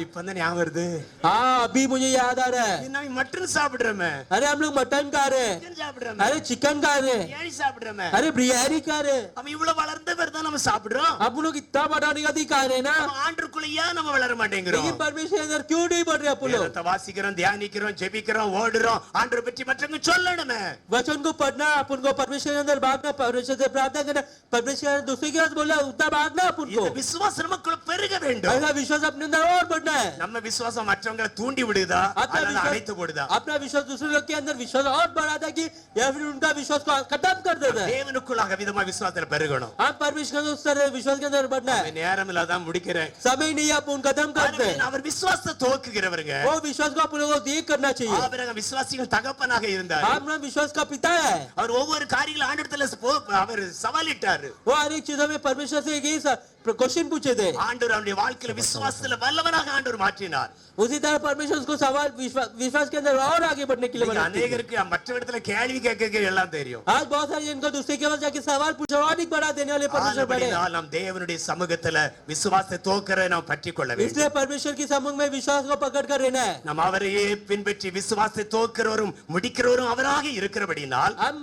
இப்பதான் ஞாபகம் வருது. हाँ अभी मुझे याद आ रहा है। நம்ம மட்டன் சாப்பிடுறோமே, अरे हम लोग मटन खा रहे हैं, சிக்கன் சாப்பிடுறோமே, अरे चिकन खा रहे हैं, பிரியாணி சாப்பிடுறோமே. अरे बिरयानी खा रहे हैं। நம்ம இவ்வளவு வளர்ந்த பேர் தான் நம்ம சாப்பிடுறோம். आप लोग इतना बढ़ाने का खा रहे हैं ना, நம்ம ஆண்டவருக்குள்ளேயே நம்ம வளர மாட்டேங்கிறோம். लेकिन परमेश्वर के अंदर क्यों नहीं बढ़ रहे आप लोग? வேதத்தை வாசிக்கிறோம், தியானிக்கிறோம், ஜெபிக்கிறோம், ஓடுறோம், ஆண்டவரை பற்றி மற்றவங்க சொல்லணுமே. वचन को पढ़ना, अपन को परमेश्वर के अंदर भागना, परमेश्वर से प्रार्थना करना, परमेश्वर ने दूसरे के पास बोला उतना भागना अपन को। இந்த விசுவாசம் நமக்குள்ள பெருக வேண்டும். ऐसा विश्वास अपने अंदर और बढ़ना है। நம்ம விசுவாசம் மற்றவங்களை தூண்டி விடுதா அல்லது அழைத்து போடுதா? अपना विश्वास दूसरे लोग के अंदर विश्वास और बढ़ाता कि या फिर उनका विश्वास को खत्म कर देता है। தேவனுக்குள்ளாக விதமா விசுவாசத்துல பெருகணும். हम परमेश्वर के उस तरह विश्वास के अंदर बढ़ना है। நேரம் இல்லாதான் முடிக்கிறேன். समय नहीं आप उन खत्म करते हैं। அவர் விசுவாசத்தை துவக்குகிறவருங்க. वो विश्वास को आप लोगों को ये करना चाहिए। ஆபிரகாம் விசுவாசிகள் தகப்பனாக இருந்தார். हम विश्वास का पिता है। அவர் ஒவ்வொரு காரியங்களும் ஆண்டவரிடத்துல அவர் சவாலிட்டார். वो हर एक चीजों में परमेश्वर से यही क्वेश्चन पूछे थे। ஆண்டவர் அவருடைய வாழ்க்கையில விசுவாசத்துல வல்லவனாக ஆண்டவர் மாற்றினார். उसी तरह परमेश्वर उसको सवाल विश्वास के अंदर और आगे बढ़ने के लिए बनाते हैं। अनेकருக்கு மற்ற இடத்துல கேள்வி கேட்க எல்லாம் தெரியும். आज बहुत सारे जिनको दूसरे के पास जाके सवाल पूछो और अधिक बढ़ा देने वाले परमेश्वर बड़े हैं। நாம் தேவனுடைய சமூகத்துல விசுவாசத்தை தோக்கற நாம் பற்றிக்கொள்ள வேண்டும். इसलिए परमेश्वर की सम्मुख में विश्वास को पकड़ कर रहना है। நாம் அவரையே பின்பற்றி விசுவாசத்தை தோக்கிறவரும் முடிக்கிறவரும் அவராக இருக்கிறபடியால் हम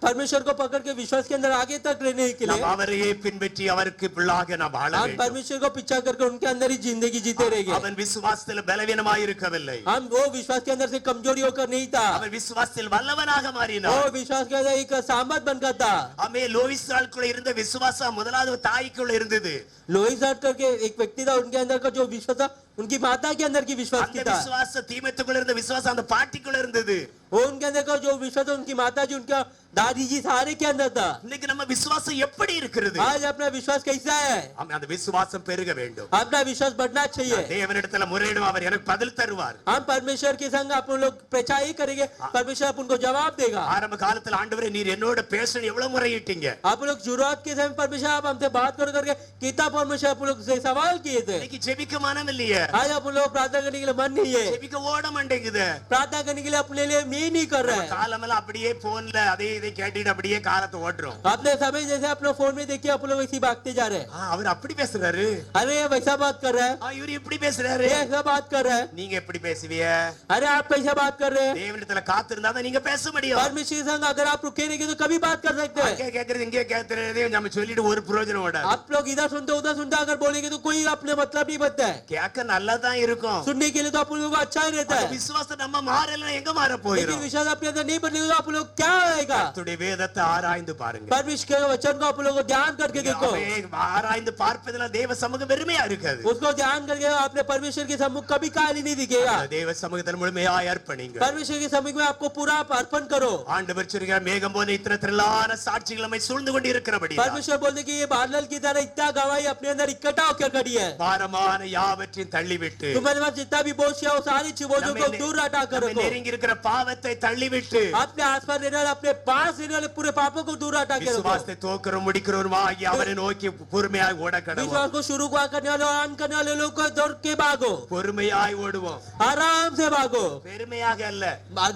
परमेश्वर को पकड़ के विश्वास के अंदर आगे तक रहने के लिए நாம் அவரையே பின்பற்றி அவருக்கு பிள்ளாக நாம் வாழ हम வேண்டும். परमेश्वर को पीछा करके उनके अंदर ही जिंदगी जीते रहेंगे। அவன் விசுவாசத்தில் பலவீனமாய் இருக்கவில்லை. हम वो विश्वास के अंदर से कमजोरी होकर नहीं था, அவன் விசுவாசத்தில் வல்லவனாக वो மாறினான். विश्वास के अंदर एक सामर्थ बनकर था। ஆமே லோயிசாளுக்குள்ள இருந்த விசுவாசம் முதலாவது தாய்க்குள்ள இருந்தது. लोहित करके एक व्यक्ति था, उनके अंदर का जो विश्वास था उनकी माता के अंदर की विश्वास அந்த की था விசுவாசம் தீமத்துக்குள்ள இருந்த விசுவாசம் அந்த பாட்டிக்குள்ள இருந்தது. और उनके अंदर का जो विश्वास था उनकी माता जी उनका दादी जी सारे के अंदर था இன்னைக்கு நம்ம விசுவாசம் எப்படி இருக்கிறது? आज अपना विश्वास कैसा है ஆமென். அந்த விசுவாசம் பெருக வேண்டும். अपना विश्वास बढ़ना चाहिए தேவனிடத்துல முறையிடும், அவர் எனக்கு பதில் தருவார். हम परमेश्वर के संग अपन लोग प्रचार ही करेंगे परमेश्वर अपन को जवाब देगा ஆரம்ப காலத்துல ஆண்டவரே நீர் என்னோட பேசணும் எவ்வளவு முறையிட்டீங்க. आप लोग शुरुआत के समय परमेश्वर आप हमसे बात कर करके कितना परमेश्वर आप लोग से सवाल किए थे இன்னைக்கு ஜெபிக்க மனம் இல்லையே. आज अपन लोग प्रार्थना करने के लिए मन नहीं है ஜெபிக்க ஓட மாட்டேங்குது. प्रार्थना करने के लिए अपने लिए मैं नहीं कर रहे हैं காலமெல்லாம் அப்படியே போன்ல அதே இதை கேட்டுட்டு அப்படியே காலத்தை ஓட்டுறோம். अपने समय जैसे अपने फोन में देखिए आप लोग वैसी भागते जा रहे हैं அவர் அப்படி பேசுறாரு, अरे ये वैसा बात कर रहे हैं இவர் இப்படி பேசுறாரு, ये ऐसा बात कर रहे हैं நீங்க எப்படி பேசுவீங்க? अरे आप कैसा बात कर रहे हैं தேவனிடத்துல காத்திருந்தா தான் நீங்க பேச முடியும். परमेश्वर के संग अगर आप रुके रहेंगे तो कभी बात कर सकते हैं அங்கே கேக்குறது இங்கே கேக்குறது நம்ம சொல்லிட்டு ஒரு பிரயோஜனம் ஓடாது. आप लोग इधर सुनते उधर सुनते अगर बोलेंगे तो कोई अपने मतलब नहीं बनता है கேட்க நல்லா தான் இருக்கும். सुनने के लिए तो आप लोगों को अच्छा ही रहता है விசுவாசம் நம்ம மாறல எங்க மாற लेकिन போயிடும்? विश्वास अपने अंदर नहीं बनेगा तो आप लोग क्या आएगा கர்த்தருடைய வேதத்தை ஆராய்ந்து பாருங்க. परमेश्वर के वचन को आप लोग को ध्यान करके देखो அவன் ஆராய்ந்து பார்ப்பதில தேவ சமூகம் வெறுமையா இருக்காது. उसको ध्यान करके आपने परमेश्वर के सम्मुख कभी काली नहीं दिखेगा தேவ சமூகத்தில் முழுமையாய் அர்ப்பணிங்க. परमेश्वर के सम्मुख में आपको पूरा अर्पण करो ஆண்டவர் சொல்கிறார் மேகம் போல இத்தனை திரளான சாட்சிகள் நம்மை சூழ்ந்து கொண்டு இருக்கிறபடி परमेश्वर बोलते कि ये बादल की तरह इतना गवाही अपने अंदर इकट्ठा होकर खड़ी है பாரமான யாவற்றையும் தள்ளிவிட்டு तुम्हारे पास जितना भी बोझ है वो सारी बोझों को दूर हटा कर நம்மை रखो நெருங்கி இருக்கிற பாவத்தை தள்ளிவிட்டு अपने आसपास रहने वाले अपने पास रहने वाले पूरे पापों को दूर हटा के रखो விசுவாசத்தை தோக்கிறோம் முடிக்கிறோமாகி அவரை நோக்கி பொறுமையாய் ஓட கடவோம். विश्वास को शुरू करने वाले और अंत करने वाले लोग को दौड़ के भागो பொறுமையாய் ஓடுவோம், आराम से भागो பெருமையாக அல்ல,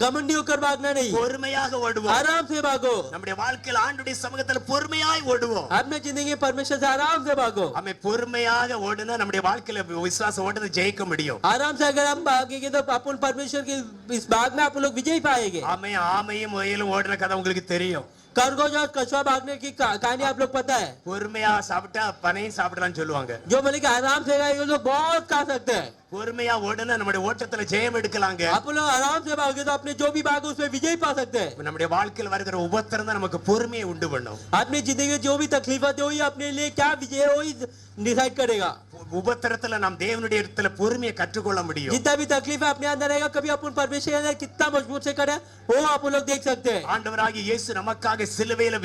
घमंडी होकर भागना नहीं பொறுமையாக ஓடுவோம். आराम से भागो நம்முடைய வாழ்க்கையில் ஆண்டுடைய சமூகத்தில் பொறுமையாய் ஓடுவோம். अपने जिंदगी में परमेश्वर से आराम से भागो அவன் பொறுமையாக ஓடுனா நம்முடைய வாழ்க்கையில விசுவாசம் ஓட்டத்தை ஜெயிக்க முடியும். आराम से अगर हम भागेंगे तो अपन परमेश्वर के इस भाग में आप लोग विजय पाएंगे அவன் ஆமையும் முயலும் ஓடுன கதை உங்களுக்கு தெரியும். खरगोश और कछुआ भागने की कहानी आप लोग पता है பொறுமையா சாப்பிட்டா பனையும் சாப்பிடலாம்னு சொல்லுவாங்க. जो मतलब कि आराम से खाएंगे तो बहुत खा सकते हैं பொறுமையா ஓடுனா நம்முடைய ஓட்டத்துல ஜெயம் எடுக்கலாங்க. आप लोग आराम से भागे तो अपने जो भी भाग उसमें विजय पा सकते हैं நம்முடைய வாழ்க்கையில் வருகிற உபத்திரம் தான் நமக்கு பொறுமையை உண்டு பண்ணும். अपनी जिंदगी में जो भी तकलीफ आती है वही अपने लिए क्या विजय है वही डिसाइड करेगा உபத்திரத்துல நாம் தேவனுடைய இடத்துல பொறுமையை கற்றுக்கொள்ள முடியும். जितना भी तकलीफ है अपने अंदर रहेगा कभी अपन परमेश्वर के अंदर कितना मजबूत से करे वो आप लोग देख सकते हैं ஆண்டவராகிய இயேசு நமக்காக சிலுவையில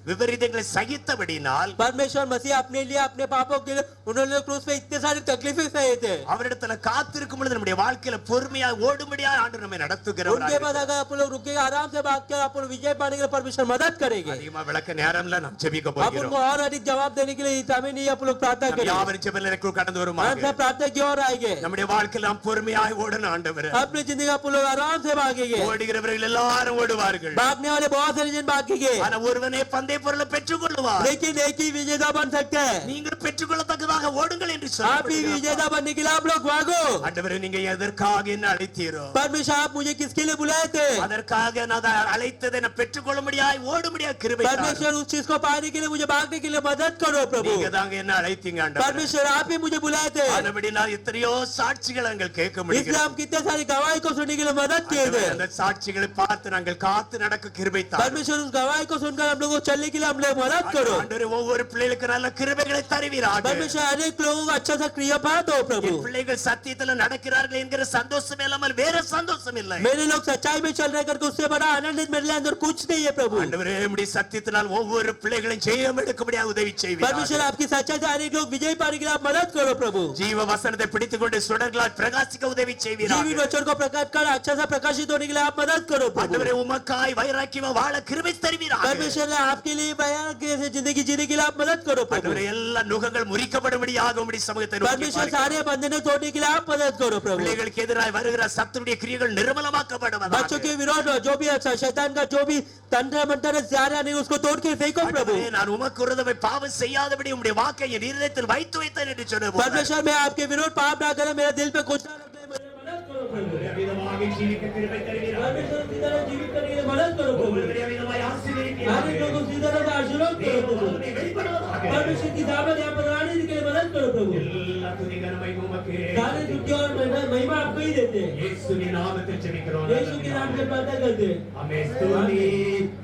விபரீதங்களை சகித்தபடினால் परमेश्वर मसीह अपने लिए अपने पापों के लिए उन्होंने क्रूस पे इतने सारे तकलीफें सहे थे அவரிடத்துல காத்திருக்கும் பொழுது நம்முடைய வாழ்க்கையில பொறுமையா ஓடும்படியா ஆண்டவர் நம்மை நடத்துகிறவர். उनके बाद अगर आप लोग रुकेगा आराम से भाग कर आप लोग विजय पाने के लिए परमेश्वर मदद करेंगे அதிகமா விளக்க நேரம்ல நாம் ஜெபிக்க आप போகிறோம். उनको और अधिक जवाब देने के लिए समय नहीं आप लोग प्रार्थना करें யாவரும் ஜெபத்திற்குள் கடந்து हम வருமாறு सब प्रार्थना की ओर आएंगे நம்முடைய வாழ்க்கையில நாம் பொறுமையாய் ஓடணும் ஆண்டவரே. अपनी जिंदगी आप लोग आराम से भागेंगे ஓடுகிறவர்கள் எல்லாரும் ஓடுவார்கள், भागने वाले बहुत सारे जन भागेंगे ஆனா ஒருவனே பந்தய பொருளை பெற்றுக் கொள்வார். लेकिन एक ही विजेता बन सकते हैं நீங்கள் பெற்றுக்கொள்ளத்தக்கதாக ஓடுங்கள் என்று आप ही சொல்லப்படுகிறது. विजेता बनने के लिए आप लोग भागो ஆண்டவரே நீங்க எதற்காக என்ன அழைத்தீரோ परमेश्वर आप मुझे किसके लिए बुलाए थे அதற்காக நான் அழைத்ததை நான் பெற்றுக்கொள்ள முடியாய் ஓட முடியாய் கிருபை தாரும். परमेश्वर उस चीज को पाने के लिए मुझे भागने के लिए मदद करो प्रभु நீங்க தாங்க என்ன அழைத்தீங்க ஆண்டவரே. परमेश्वर आप ही मुझे बुलाए थे ஆனபடி நான் எத்தனையோ சாட்சிகளை நாங்கள் கேட்க इसलिए முடிகிறது. हम कितने सारी गवाही को सुनने के लिए मदद किए थे ஆண்டவரே, அந்த சாட்சிகளை பார்த்து நாங்கள் காத்து நடக்க கிருபை தாரும். परमेश्वर उस गवाही को सुनकर हम लोगों को चलने के लिए हम लोग मदद करो ஆண்டவரே ஒவ்வொரு பிள்ளைகளுக்கு நல்ல கிருபைகளை தருவீராக. परमेश्वर अनेक लोगों को अच्छा सा क्रिया पा दो प्रभु என் பிள்ளைகள் சத்தியத்துல நடக்கிறார்கள் என்கிற சந்தோஷம் இல்லாமல் வேற சந்தோஷம் இல்லை. मेरे लोग सच्चाई में चल रहे करके उससे बड़ा आनंद मेरे अंदर कुछ नहीं है प्रभु ஆண்டவரே உம்முடைய சத்தியத்தினால் ஒவ்வொரு பிள்ளைகளையும் ஜெயம் எடுக்கும்படியாக உதவி செய்வீராக. परमेश्वर आपकी सच्चाई से अनेक लोग विजय पाने के लिए आप मदद करो प्रभु ஜீவ வசனத்தை பிடித்துக் கொண்டு சுடர்களால் பிரகாசிக்க உதவி செய்வீராக. जीवित वचन को प्रकट कर अच्छा सा प्रकाशित होने के लिए आप मदद करो प्रभु ஆண்டவரே உமக்காய் வைராக்கியமா வாழ கிருபை தருவீராக. परमेश्वर ने आपके लिए बयान कैसे जिंदगी जीने के लिए आप मदद करो प्रभु ஆண்டவரே எல்லா நுகங்கள் முறிக்கப்படும்படியாக உம்முடைய சமூகத்தை நோக்கி परमेश्वर பாருங்கள். सारे बंधने तोड़ने के लिए आप मदद करो प्रभु பிள்ளைகளுக்கு எதிராக வருகிற சத்துருடைய கிரியைகள் நிர்மலமாக்கப்படுவதாக. बच्चों के विरोध जो भी शैतान का जो भी तंत्र मंत्र सारा नहीं उसको तोड़ के फेंको प्रभु ஆண்டவரே, நான் உமக்கு விரோதமாய் பாவம் செய்யாதபடி உம்முடைய வாக்கை என் இருதயத்தில் வைத்து வைத்தேன் என்று சொன்னபோது परमेश्वर मैं आपके विरोध पाप ना करे मेरे दिल पे कुछ ना लगे मुझे मदद करो प्रभु அவ்விதமாக ஜீவிக்க கிருபை தருவீராக. परमेश्वर की तरह जीवित करने के लिए मदद करो प्रभु ஒவ்வொருவரையும் அவ்விதமாய் ஆசீர்வதிப்பீராக. हर एक लोगों की तरह आशीर्वाद करो प्रभु தேவனுடைய வெளிப்படுவதாக. परमेश्वर की दावत यहाँ पर आने के लिए मदद करो प्रभु எல்லா துதி கனமை உமக்கே. सारे स्तुति और महिमा आपको ही देते हैं இயேசுவின் நாமத்தில் ஜெபிக்கிறோம். यीशु के नाम से प्रार्थना करते हैं ஆமென். ஸ்துதி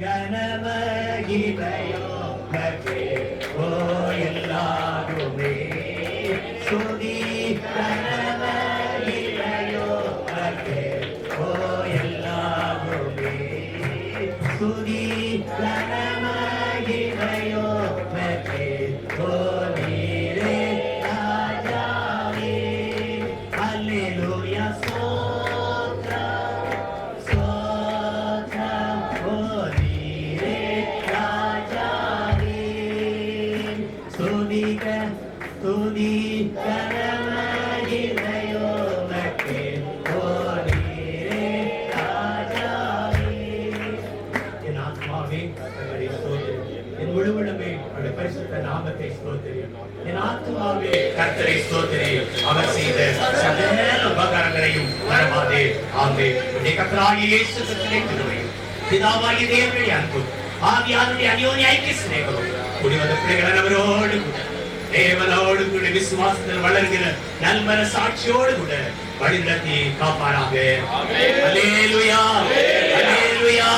கனமகிமையோ உமக்கே. ஓ எல்லாருமே ஸ்துதி கன என் முழுவதுமே அவருடைய பரிசுத்த நாமத்தை ஸ்தோத்திரி. என் ஆத்துமாவே கர்த்தரை ஸ்தோத்திரி. அவர் செய்த சகல உபகாரங்களையும் மறவாதே. ஆமென். உடைய கர்த்தராகிய இயேசு கிறிஸ்துவின் கிருபையும் பிதாவாகிய தேவனுடைய அன்பும் ஆவியானவருடைய அந்யோன்ய ஐக்கிய சிநேகமும் கூடிவந்த பிள்ளைகள் அவரோடு கூட தேவனோடு கூட விசுவாசத்தில் வளர்கிற நல்மன சாட்சியோடு கூட வழிநடத்தி காப்பாராக. அல்லேலூயா, அல்லேலூயா.